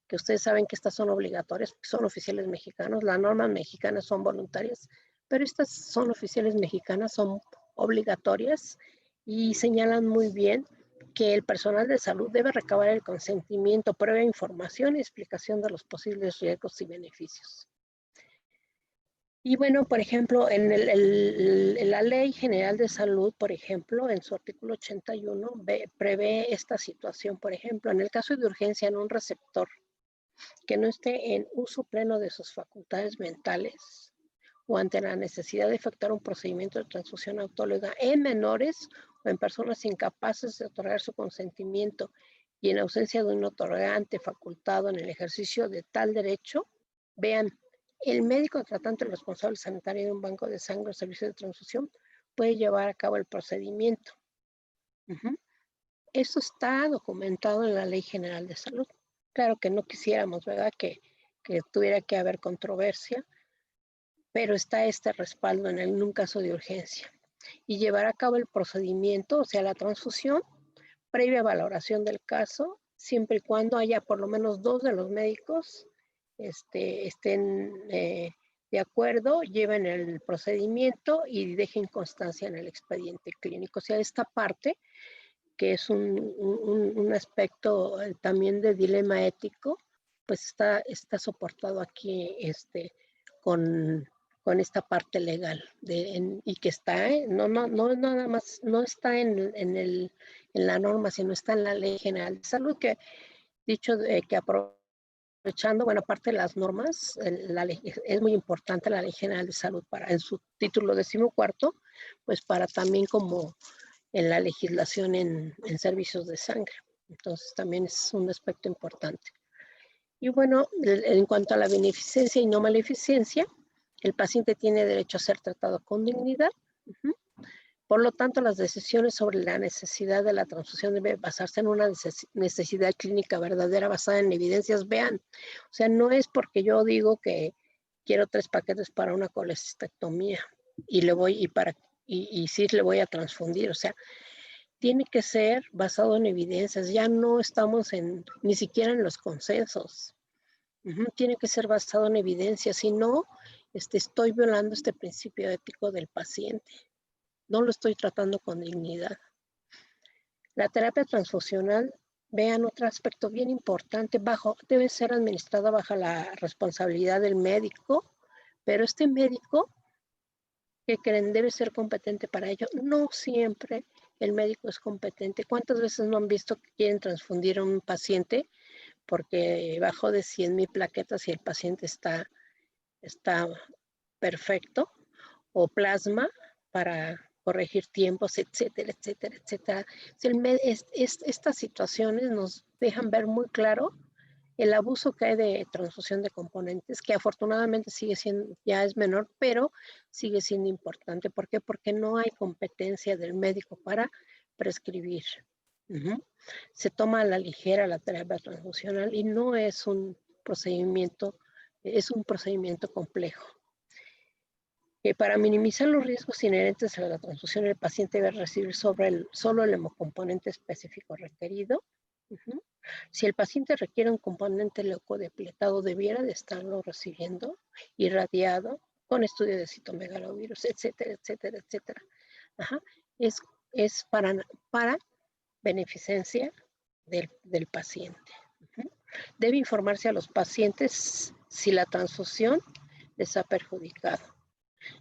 que ustedes saben que estas son obligatorias, porque son oficiales mexicanos. Las normas mexicanas son voluntarias, pero estas son oficiales mexicanas, son obligatorias y señalan muy bien que el personal de salud debe recabar el consentimiento, previa información y explicación de los posibles riesgos y beneficios. Y bueno, por ejemplo, en la Ley General de Salud, por ejemplo, en su artículo 81, prevé esta situación. Por ejemplo, en el caso de urgencia en un receptor que no esté en uso pleno de sus facultades mentales o ante la necesidad de efectuar un procedimiento de transfusión autóloga en menores o en personas incapaces de otorgar su consentimiento y en ausencia de un otorgante facultado en el ejercicio de tal derecho, vean, el médico tratante responsable sanitario de un banco de sangre o servicio de transfusión puede llevar a cabo el procedimiento. Esto está documentado en la Ley General de Salud. Claro que no quisiéramos, ¿verdad?, que tuviera que haber controversia, pero está este respaldo en un caso de urgencia. Y llevar a cabo el procedimiento, o sea, la transfusión, previa valoración del caso, siempre y cuando haya por lo menos 2 de los médicos estén de acuerdo, lleven el procedimiento y dejen constancia en el expediente clínico. O sea, esta parte, que es un aspecto también de dilema ético, pues está soportado aquí con esta parte legal y que está, no nada más, no está en la norma, sino está en la Ley General de Salud, que dicho que aprovechando, bueno, aparte de las normas, es muy importante la Ley General de Salud en su título 14, pues para también como en la legislación en servicios de sangre. Entonces también es un aspecto importante. Y bueno, en cuanto a la beneficencia y no maleficencia, el paciente tiene derecho a ser tratado con dignidad. Por lo tanto, las decisiones sobre la necesidad de la transfusión deben basarse en una necesidad clínica verdadera basada en evidencias. Vean, o sea, no es porque yo digo que quiero 3 paquetes para una colecistectomía y sí le voy a transfundir. O sea, tiene que ser basado en evidencias. Ya no estamos ni siquiera en los consensos. Tiene que ser basado en evidencia, si no, estoy violando este principio ético del paciente. No lo estoy tratando con dignidad. La terapia transfusional, vean otro aspecto bien importante, debe ser administrada bajo la responsabilidad del médico, pero este médico que creen debe ser competente para ello. No siempre el médico es competente. ¿Cuántas veces no han visto que quieren transfundir a un paciente porque bajó de 100,000 plaquetas y el paciente está perfecto? O plasma para corregir tiempos, etcétera, etcétera, etcétera. Estas situaciones nos dejan ver muy claro el abuso que hay de transfusión de componentes, que afortunadamente sigue siendo, ya es menor, pero sigue siendo importante. ¿Por qué? Porque no hay competencia del médico para prescribir. Se toma a la ligera la terapia transfusional y no es un procedimiento, es un procedimiento complejo. Para minimizar los riesgos inherentes a la transfusión, el paciente debe recibir solo el hemocomponente específico requerido. Si el paciente requiere un componente leucodepletado, debiera de estarlo recibiendo irradiado con estudio de citomegalovirus, etcétera, etcétera, etcétera. Es para beneficencia del paciente. Debe informarse a los pacientes si la transfusión les ha perjudicado,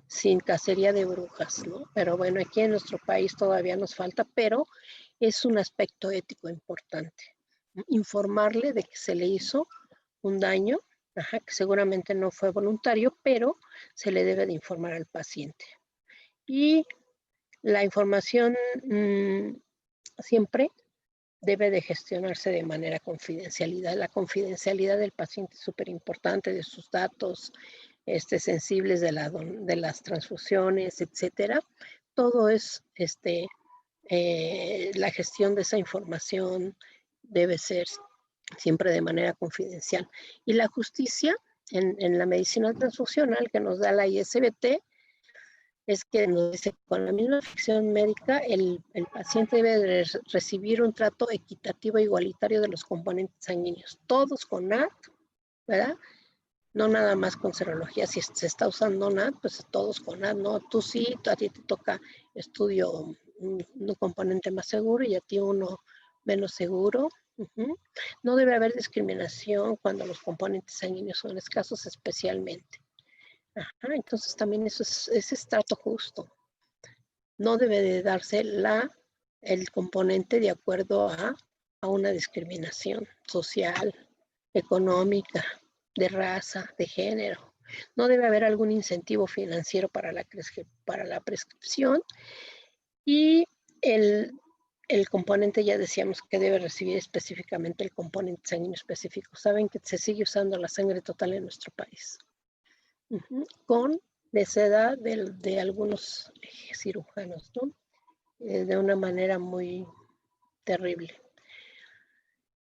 sin cacería de brujas, ¿no? Pero bueno, aquí en nuestro país todavía nos falta, pero es un aspecto ético importante. Informarle de que se le hizo un daño, que seguramente no fue voluntario, pero se le debe de informar al paciente. Y la información siempre debe de gestionarse de manera confidencialidad. La confidencialidad del paciente es súper importante, de sus datos sensibles de las transfusiones, etcétera. Todo es la gestión de esa información debe ser siempre de manera confidencial. Y la justicia en la medicina transfusional que nos da la ISBT es que nos dice que con la misma afección médica el paciente debe recibir un trato equitativo e igualitario de los componentes sanguíneos, todos con NAT, ¿verdad? No nada más con serología. Si se está usando NAT, pues todos con NAT, ¿no? Tú sí, a ti te toca estudio un componente más seguro y a ti uno menos seguro. No debe haber discriminación cuando los componentes sanguíneos son escasos, especialmente. Entonces también eso es trato justo. No debe de darse el componente de acuerdo a una discriminación social, económica, de raza, de género. No debe haber algún incentivo financiero para la prescripción. Y el componente, ya decíamos que debe recibir específicamente el componente sanguíneo específico. Saben que se sigue usando la sangre total en nuestro país. Con necedad de algunos cirujanos, ¿no? De una manera muy terrible.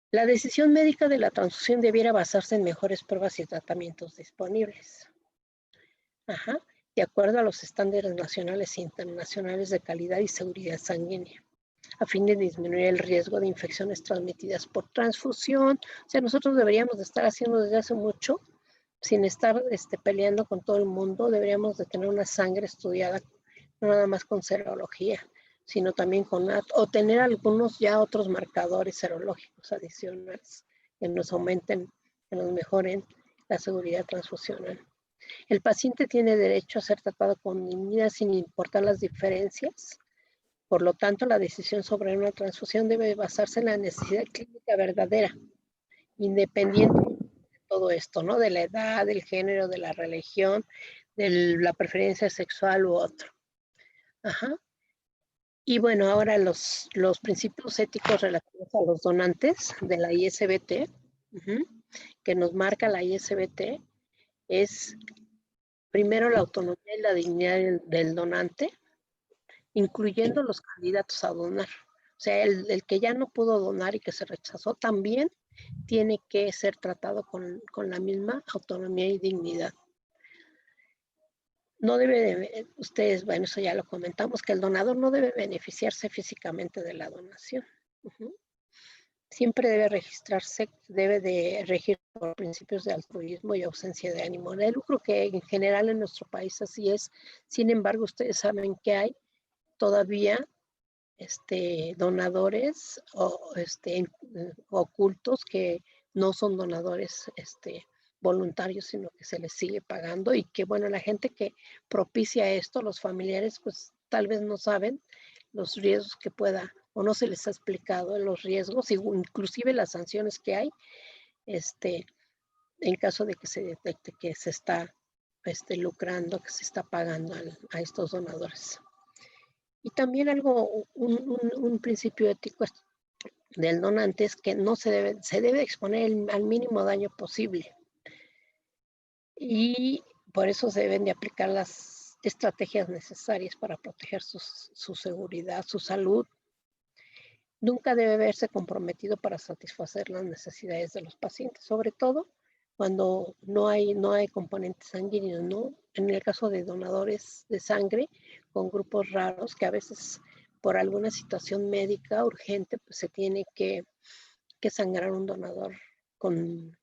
La decisión médica de la transfusión debiera basarse en mejores pruebas y tratamientos disponibles. De acuerdo a los estándares nacionales e internacionales de calidad y seguridad sanguínea, a fin de disminuir el riesgo de infecciones transmitidas por transfusión. O sea, nosotros deberíamos de estar haciendo desde hace mucho, sin estar peleando con todo el mundo, deberíamos de tener una sangre estudiada, no nada más con serología, sino también con NAT, o tener algunos ya otros marcadores serológicos adicionales que nos aumenten, que nos mejoren la seguridad transfusional. El paciente tiene derecho a ser tratado con dignidad sin importar las diferencias. Por lo tanto, la decisión sobre una transfusión debe basarse en la necesidad clínica verdadera, independiente de todo esto, ¿no? De la edad, del género, de la religión, de la preferencia sexual u otro. Y bueno, ahora los principios éticos relativos a los donantes de la ISBT, que nos marca la ISBT, es primero la autonomía y la dignidad del donante, incluyendo los candidatos a donar. O sea, el que ya no pudo donar y que se rechazó también tiene que ser tratado con la misma autonomía y dignidad. No debe ustedes, bueno, eso ya lo comentamos, que el donador no debe beneficiarse físicamente de la donación. Siempre debe registrarse, debe de regir por principios de altruismo y ausencia de ánimo de lucro, que en general en nuestro país así es. Sin embargo, ustedes saben que hay todavía donadores ocultos que no son donadores voluntarios, sino que se les sigue pagando y que, bueno, la gente que propicia esto, los familiares, pues tal vez no saben los riesgos que pueda, o no se les ha explicado los riesgos, inclusive las sanciones que hay, en caso de que se detecte que se está lucrando, que se está pagando a estos donadores. Y también un principio ético del donante es que no se debe exponer al mínimo daño posible. Y por eso se deben de aplicar las estrategias necesarias para proteger su seguridad, su salud. Nunca debe verse comprometido para satisfacer las necesidades de los pacientes, sobre todo cuando no hay componentes sanguíneos, ¿no? En el caso de donadores de sangre con grupos raros, que a veces por alguna situación médica urgente, pues se tiene que sangrar un donador con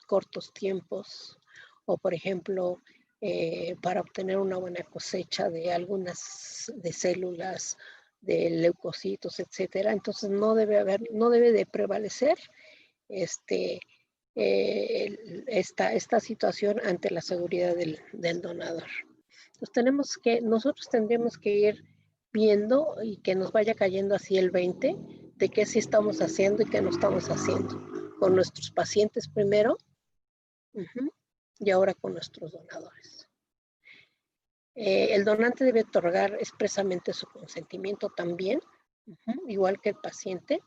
cortos tiempos, o por ejemplo, para obtener una buena cosecha de algunas de células, de leucocitos, etcétera. Entonces no debe de prevalecer esta situación ante la seguridad del donador. Entonces nosotros tendríamos que ir viendo y que nos vaya cayendo así el 20 de qué sí estamos haciendo y qué no estamos haciendo con nuestros pacientes primero, y ahora con nuestros donadores. El donante debe otorgar expresamente su consentimiento también, igual que el paciente,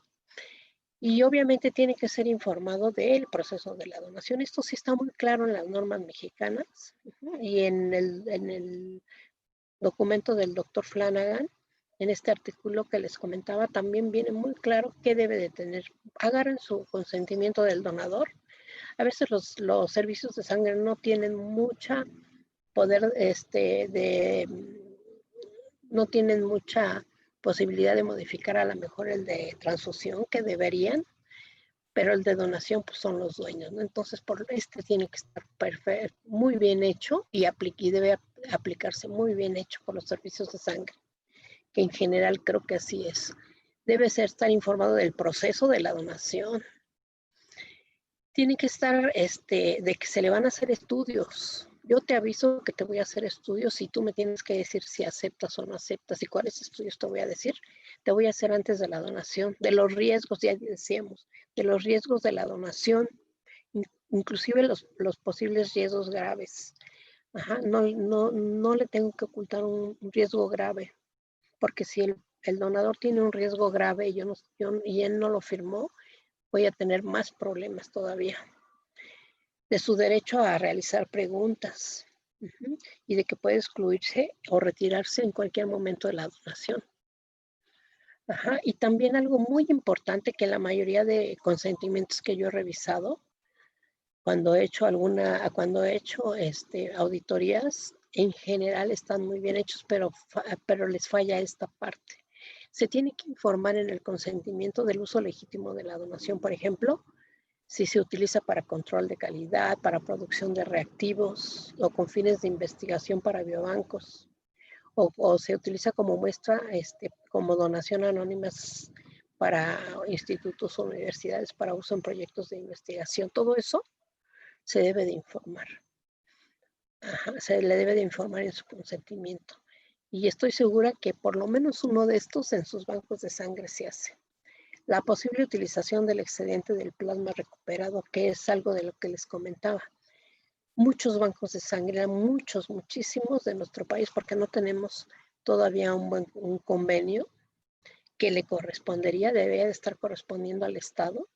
y obviamente tiene que ser informado del proceso de la donación. Esto sí está muy claro en las normas mexicanas, y en el documento del doctor Flanagan, en este artículo que les comentaba, también viene muy claro qué debe de tener. Agarren su consentimiento del donador. A veces los servicios de sangre no tienen mucha poder, no tienen mucha posibilidad de modificar a lo mejor el de transfusión, que deberían, pero el de donación pues son los dueños, ¿no? Entonces tiene que estar muy bien hecho y debe aplicarse muy bien hecho por los servicios de sangre, que en general creo que así es. Debe estar informado del proceso de la donación. Tiene que estar de que se le van a hacer estudios. Yo te aviso que te voy a hacer estudios y tú me tienes que decir si aceptas o no aceptas y cuáles estudios te voy a decir. Te voy a hacer antes de la donación, de los riesgos, ya decíamos, de los riesgos de la donación, inclusive los posibles riesgos graves. No le tengo que ocultar un riesgo grave, porque si el donador tiene un riesgo grave y él no lo firmó, voy a tener más problemas todavía. De su derecho a realizar preguntas, y de que puede excluirse o retirarse en cualquier momento de la donación. Y también algo muy importante, que la mayoría de consentimientos que yo he revisado, cuando he hecho auditorías, en general están muy bien hechos, pero les falla esta parte. Se tiene que informar en el consentimiento del uso legítimo de la donación, por ejemplo, si se utiliza para control de calidad, para producción de reactivos o con fines de investigación para biobancos, o se utiliza como muestra, como donación anónimas para institutos o universidades para uso en proyectos de investigación. Todo eso se debe de informar. Se le debe de informar en su consentimiento. Y estoy segura que por lo menos uno de estos en sus bancos de sangre se hace. La posible utilización del excedente del plasma recuperado, que es algo de lo que les comentaba. Muchos bancos de sangre, muchísimos de nuestro país, porque no tenemos todavía un convenio que le correspondería, debería de estar correspondiendo al Estado,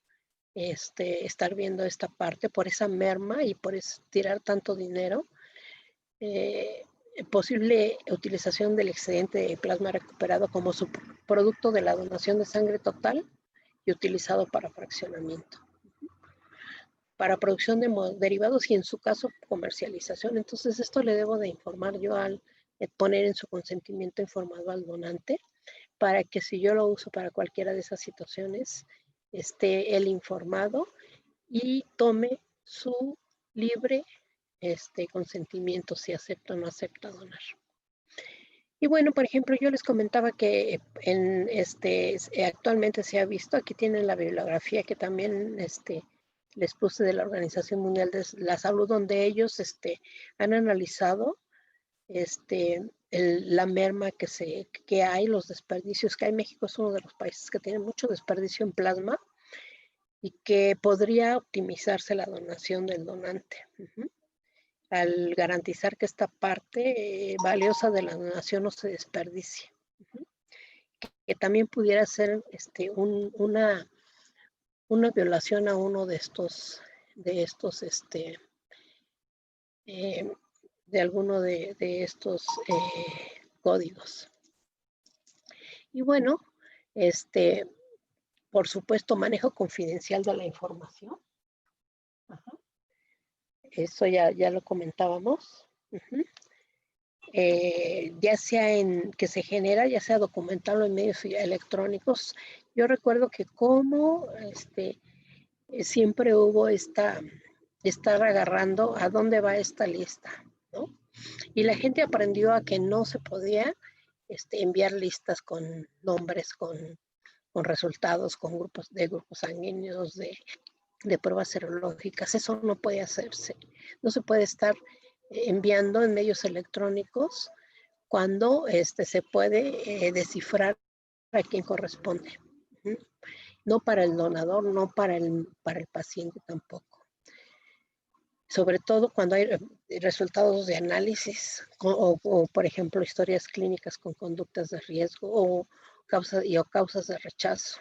estar viendo esta parte por esa merma y por tirar tanto dinero. Posible utilización del excedente de plasma recuperado como subproducto de la donación de sangre total y utilizado para fraccionamiento, para producción de derivados y en su caso comercialización. Entonces esto le debo de informar yo al poner en su consentimiento informado al donante, para que si yo lo uso para cualquiera de esas situaciones, esté él informado y tome su libre consentimiento si acepta o no acepta donar. Y bueno, por ejemplo, yo les comentaba que actualmente se ha visto, aquí tienen la bibliografía que también les puse de la Organización Mundial de la Salud, donde ellos han analizado la merma que hay, los desperdicios que hay. México es uno de los países que tiene mucho desperdicio en plasma y que podría optimizarse la donación del donante. Al garantizar que esta parte valiosa de la donación no se desperdicie. Que también pudiera ser una violación a uno de estos de alguno de estos códigos. Y bueno, por supuesto, manejo confidencial de la información. Ajá. Eso ya lo comentábamos. Ya sea que se genera, ya sea documental o en medios electrónicos. Yo recuerdo que como siempre hubo estar agarrando a dónde va esta lista, ¿no? Y la gente aprendió a que no se podía enviar listas con nombres, con resultados, con grupos sanguíneos, de pruebas serológicas. Eso no puede hacerse. No se puede estar enviando en medios electrónicos cuando se puede descifrar a quién corresponde. No para el donador, no para el paciente tampoco. Sobre todo cuando hay resultados de análisis o por ejemplo, historias clínicas con conductas de riesgo o causas de rechazo.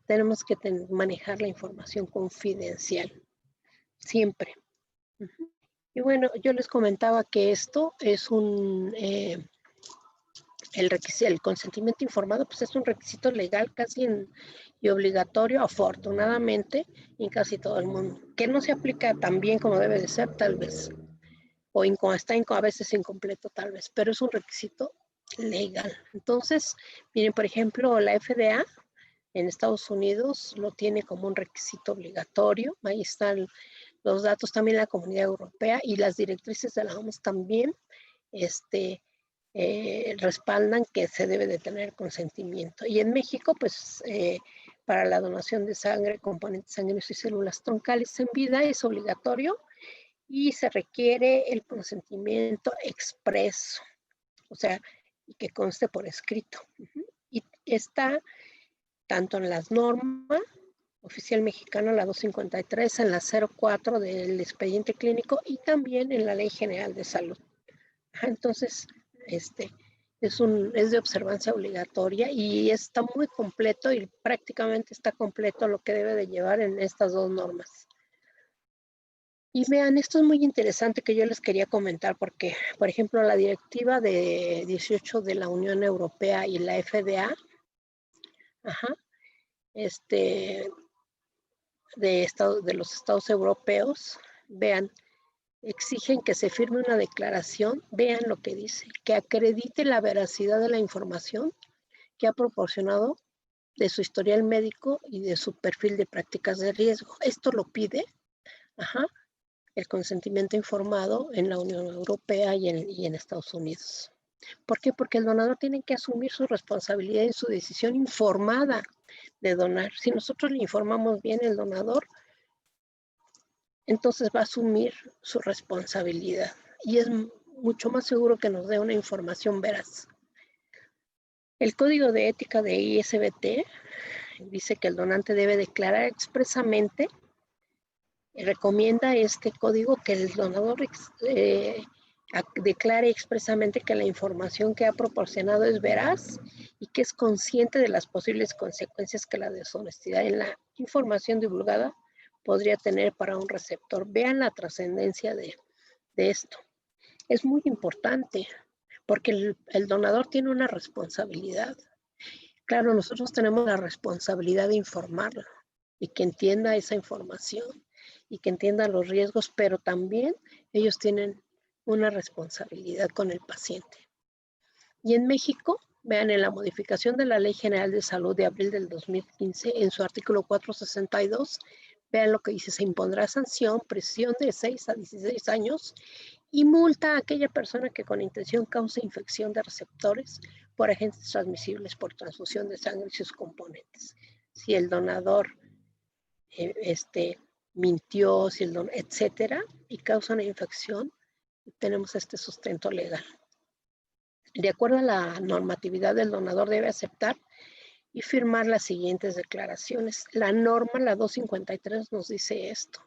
Tenemos que manejar la información confidencial, siempre. Y bueno, yo les comentaba que esto es el consentimiento informado, pues es un requisito legal casi y obligatorio, afortunadamente, en casi todo el mundo. Que no se aplica tan bien como debe de ser, tal vez, o está a veces incompleto, tal vez, pero es un requisito legal. Entonces, miren, por ejemplo, la FDA en Estados Unidos lo tiene como un requisito obligatorio. Ahí están los datos, también la Comunidad Europea y las directrices de la OMS también respaldan que se debe de tener consentimiento. Y en México, pues, para la donación de sangre, componentes sanguíneos y células troncales en vida es obligatorio y se requiere el consentimiento expreso, o sea, y que conste por escrito. Y está tanto en las normas oficial mexicana, la 253, en la 04 del expediente clínico y también en la Ley General de Salud. Entonces, es de observancia obligatoria y está muy completo y prácticamente está completo lo que debe de llevar en estas dos normas. Y vean, esto es muy interesante que yo les quería comentar porque, por ejemplo, la directiva de 18 de la Unión Europea y la FDA, de los estados europeos, vean, exigen que se firme una declaración, vean lo que dice, que acredite la veracidad de la información que ha proporcionado de su historial médico y de su perfil de prácticas de riesgo. Esto lo pide el consentimiento informado en la Unión Europea y en Estados Unidos. ¿Por qué? Porque el donador tiene que asumir su responsabilidad en su decisión informada de donar. Si nosotros le informamos bien al donador, entonces va a asumir su responsabilidad y es mucho más seguro que nos dé una información veraz. El código de ética de ISBT dice que el donante debe declarar expresamente, recomienda este código que el donador declare expresamente que la información que ha proporcionado es veraz y que es consciente de las posibles consecuencias que la deshonestidad en la información divulgada podría tener para un receptor. Vean la trascendencia de esto. Es muy importante porque el donador tiene una responsabilidad. Claro, nosotros tenemos la responsabilidad de informarlo y que entienda esa información y que entienda los riesgos, pero también ellos tienen una responsabilidad con el paciente. Y en México, vean, en la modificación de la Ley General de Salud de abril del 2015, en su artículo 462, vean lo que dice: se impondrá sanción, prisión de 6 a 16 años y multa a aquella persona que con intención cause infección de receptores por agentes transmisibles por transfusión de sangre y sus componentes. Si el donador mintió, etcétera, y causa una infección, tenemos este sustento legal. De acuerdo a la normatividad, el donador debe aceptar y firmar las siguientes declaraciones. La norma, la 253, nos dice esto.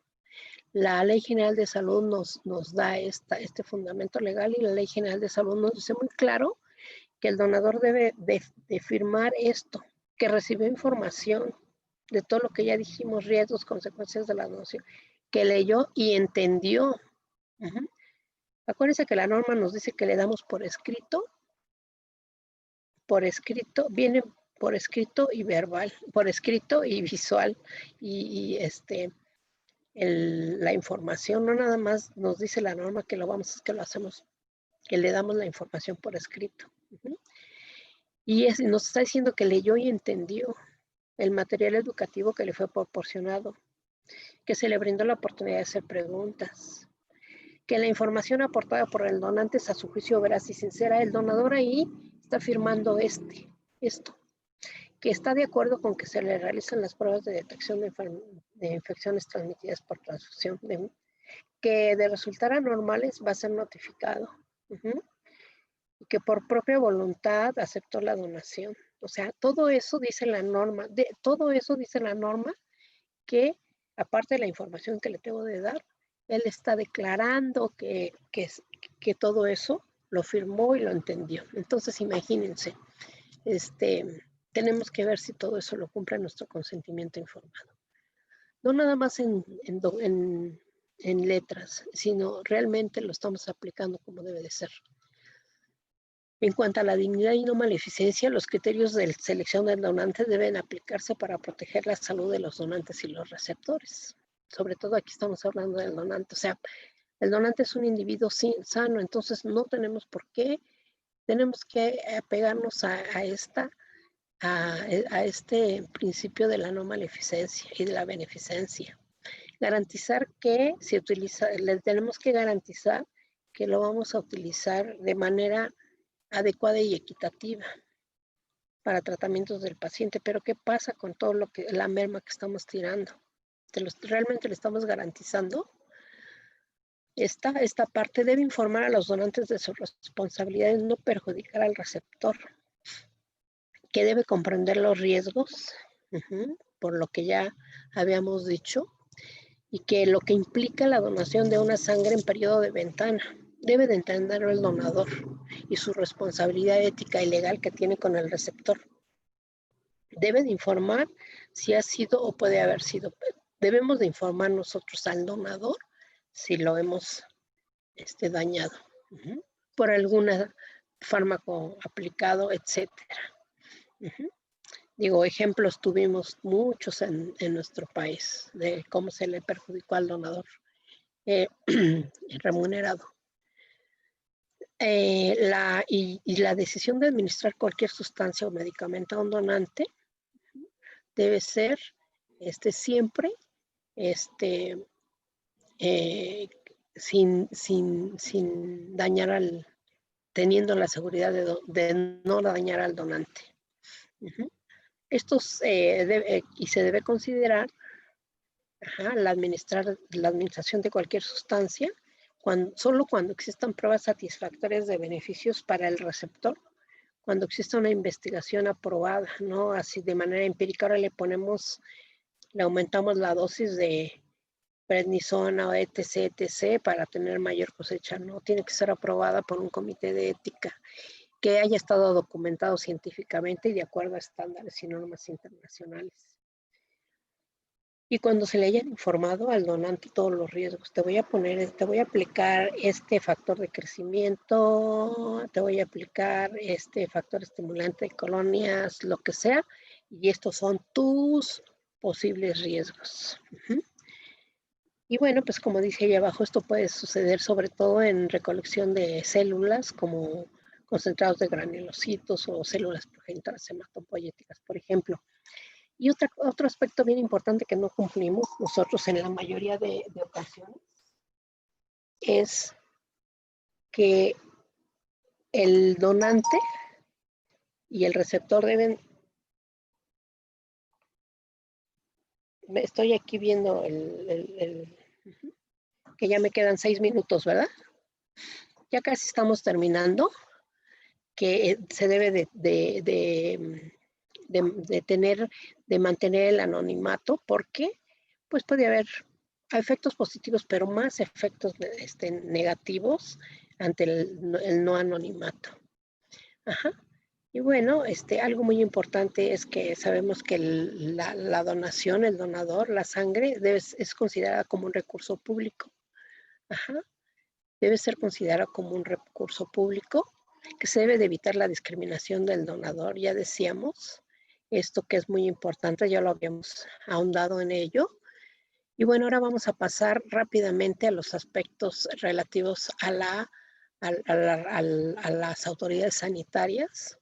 La Ley General de Salud nos da este fundamento legal, y la Ley General de Salud nos dice muy claro que el donador debe de firmar esto, que recibió información de todo lo que ya dijimos, riesgos, consecuencias de la donación, que leyó y entendió. Acuérdense que la norma nos dice que le damos por escrito, viene por escrito y verbal, por escrito y visual, y la información, no nada más nos dice la norma que lo hacemos, que le damos la información por escrito. Y nos está diciendo que leyó y entendió el material educativo que le fue proporcionado, que se le brindó la oportunidad de hacer preguntas, que la información aportada por el donante es a su juicio veraz y sincera. El donador ahí está firmando esto, que está de acuerdo con que se le realizan las pruebas de detección de infecciones transmitidas por transfusión, que de resultar anormales va a ser notificado, y que por propia voluntad aceptó la donación. O sea, todo eso dice la norma, que aparte de la información que le tengo de dar, él está declarando que todo eso lo firmó y lo entendió. Entonces, imagínense, tenemos que ver si todo eso lo cumple nuestro consentimiento informado. No nada más en letras, sino realmente lo estamos aplicando como debe de ser. En cuanto a la dignidad y no maleficencia, los criterios de selección del donante deben aplicarse para proteger la salud de los donantes y los receptores. Sobre todo aquí estamos hablando del donante. O sea, el donante es un individuo sano, entonces no tenemos por qué, tenemos que apegarnos a este principio de la no maleficencia y de la beneficencia. Garantizar que tenemos que garantizar que lo vamos a utilizar de manera adecuada y equitativa para tratamientos del paciente. Pero ¿qué pasa con todo la merma que estamos tirando? ¿Realmente le estamos garantizando? Esta parte debe informar a los donantes de sus responsabilidades, no perjudicar al receptor, que debe comprender los riesgos, por lo que ya habíamos dicho, y que lo que implica la donación de una sangre en periodo de ventana. Debe de entenderlo el donador y su responsabilidad ética y legal que tiene con el receptor. Debe de informar si ha sido o puede haber sido. Debemos de informar nosotros al donador si lo hemos dañado por algún fármaco aplicado, etcétera. Digo, ejemplos tuvimos muchos en nuestro país de cómo se le perjudicó al donador remunerado. La decisión de administrar cualquier sustancia o medicamento a un donante debe ser siempre sin dañar teniendo la seguridad de no dañar al donante. Esto y se debe considerar la administración de cualquier sustancia solo cuando existan pruebas satisfactorias de beneficios para el receptor, cuando exista una investigación aprobada, no así de manera empírica. Ahora le aumentamos la dosis de prednisona o etc. para tener mayor cosecha. No, tiene que ser aprobada por un comité de ética que haya estado documentado científicamente y de acuerdo a estándares y normas internacionales. Y cuando se le hayan informado al donante todos los riesgos, te voy a aplicar este factor de crecimiento, te voy a aplicar este factor estimulante de colonias, lo que sea, y estos son tus posibles riesgos. Y bueno, pues como dice ahí abajo, esto puede suceder sobre todo en recolección de células como concentrados de granulocitos o células progenitoras hematopoyéticas, por ejemplo. Y otro aspecto bien importante que no cumplimos nosotros en la mayoría de ocasiones es que el donante y el receptor deben... Estoy aquí viendo que ya me quedan 6 minutos, ¿verdad? Ya casi estamos terminando. que se debe de mantener el anonimato, porque pues puede haber efectos positivos, pero más efectos negativos ante el no anonimato. Ajá. Y bueno, algo muy importante es que sabemos que la donación, el donador, la sangre, es considerada como un recurso público. Ajá. Debe ser considerado como un recurso público, que se debe de evitar la discriminación del donador, ya decíamos, esto que es muy importante, ya lo habíamos ahondado en ello. Y bueno, ahora vamos a pasar rápidamente a los aspectos relativos a las autoridades sanitarias.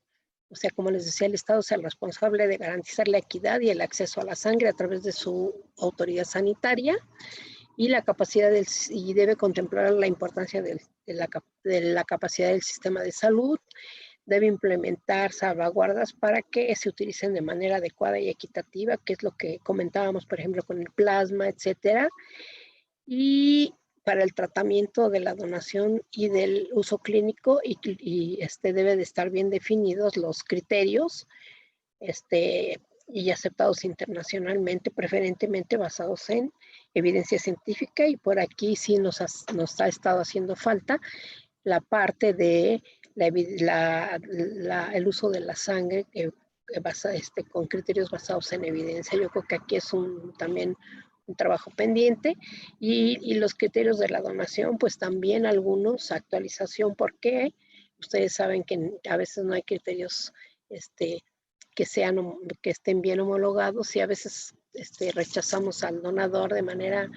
O sea, como les decía, el Estado es el responsable de garantizar la equidad y el acceso a la sangre a través de su autoridad sanitaria y la capacidad y debe contemplar la importancia de la capacidad del sistema de salud. Debe implementar salvaguardas para que se utilicen de manera adecuada y equitativa, que es lo que comentábamos, por ejemplo, con el plasma, etcétera. Y para el tratamiento de la donación y del uso clínico, y debe de estar bien definidos los criterios y aceptados internacionalmente, preferentemente basados en evidencia científica. Y por aquí sí nos ha estado haciendo falta la parte de el uso de la sangre con criterios basados en evidencia. Yo creo que aquí es también un trabajo pendiente, y los criterios de la donación, pues también algunos, actualización, porque ustedes saben que a veces no hay criterios que estén bien homologados, y a veces rechazamos al donador de manera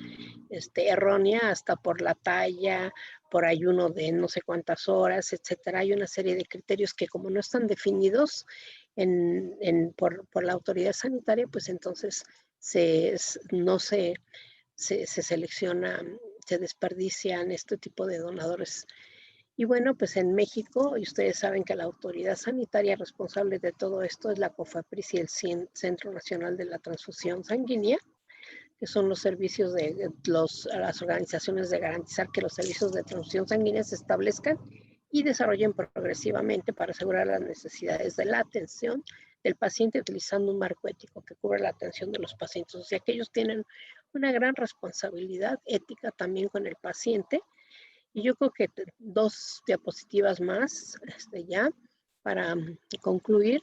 errónea, hasta por la talla, por ayuno de no sé cuántas horas, etcétera. Hay una serie de criterios que, como no están definidos por la autoridad sanitaria, pues entonces no se selecciona, se desperdician este tipo de donadores. Y bueno, pues en México, y ustedes saben que la autoridad sanitaria responsable de todo esto es la COFEPRIS y el Centro Nacional de la Transfusión Sanguínea, que son los servicios de las organizaciones de garantizar que los servicios de transfusión sanguínea se establezcan y desarrollen progresivamente para asegurar las necesidades de la atención del paciente, utilizando un marco ético que cubra la atención de los pacientes. O sea, que ellos tienen una gran responsabilidad ética también con el paciente. Y yo creo que 2 diapositivas más ya para concluir.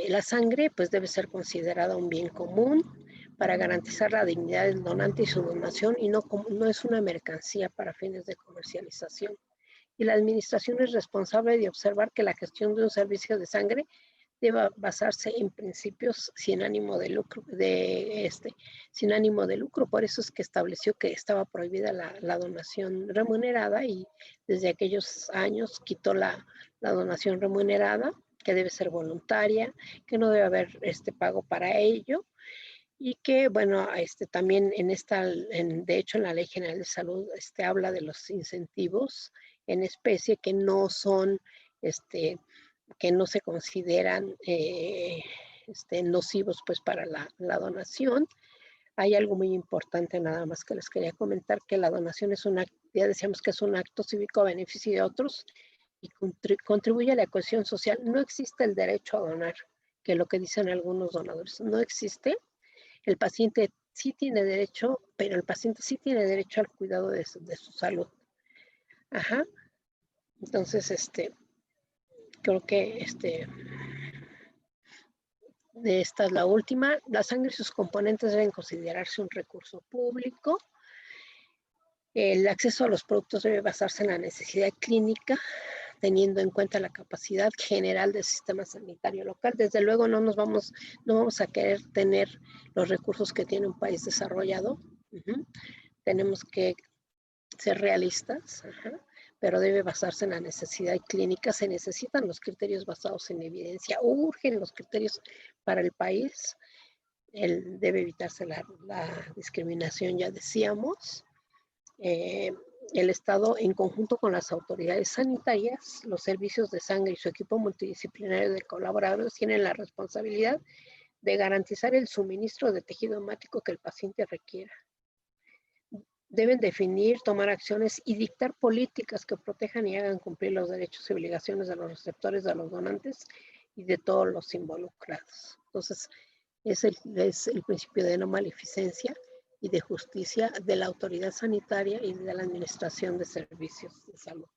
La sangre pues debe ser considerada un bien común para garantizar la dignidad del donante y su donación, y no es una mercancía para fines de comercialización. Y la administración es responsable de observar que la gestión de un servicio de sangre deba basarse en principios sin ánimo de lucro, sin ánimo de lucro. Por eso es que estableció que estaba prohibida la donación remunerada, y desde aquellos años quitó la donación remunerada, que debe ser voluntaria, que no debe haber pago para ello, y que, bueno, también de hecho, en la Ley General de Salud habla de los incentivos en especie que no son, que no se consideran nocivos pues para la donación. Hay algo muy importante nada más que les quería comentar, que la donación es ya decíamos que es un acto cívico a beneficio de otros y contribuye a la cohesión social. No existe el derecho a donar, que es lo que dicen algunos donadores. No existe. El paciente sí tiene derecho, pero el paciente sí tiene derecho al cuidado de su salud. Ajá. Entonces, creo que esta es la última. La sangre y sus componentes deben considerarse un recurso público. El acceso a los productos debe basarse en la necesidad clínica, teniendo en cuenta la capacidad general del sistema sanitario local. Desde luego no vamos a querer tener los recursos que tiene un país desarrollado. Tenemos que ser realistas, pero debe basarse en la necesidad clínica. Se necesitan los criterios basados en evidencia, urgen los criterios para el país. Debe evitarse la discriminación, ya decíamos. El Estado, en conjunto con las autoridades sanitarias, los servicios de sangre y su equipo multidisciplinario de colaboradores, tienen la responsabilidad de garantizar el suministro de tejido hemático que el paciente requiera. deben definir, tomar acciones y dictar políticas que protejan y hagan cumplir los derechos y obligaciones de los receptores, de los donantes y de todos los involucrados. Entonces, es el principio de no maleficencia y de justicia de la autoridad sanitaria y de la administración de servicios de salud.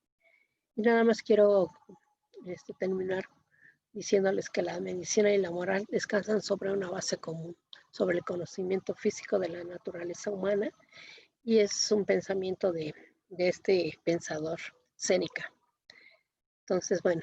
Y nada más quiero terminar diciéndoles que la medicina y la moral descansan sobre una base común, sobre el conocimiento físico de la naturaleza humana, y es un pensamiento de este pensador Séneca. Entonces, bueno,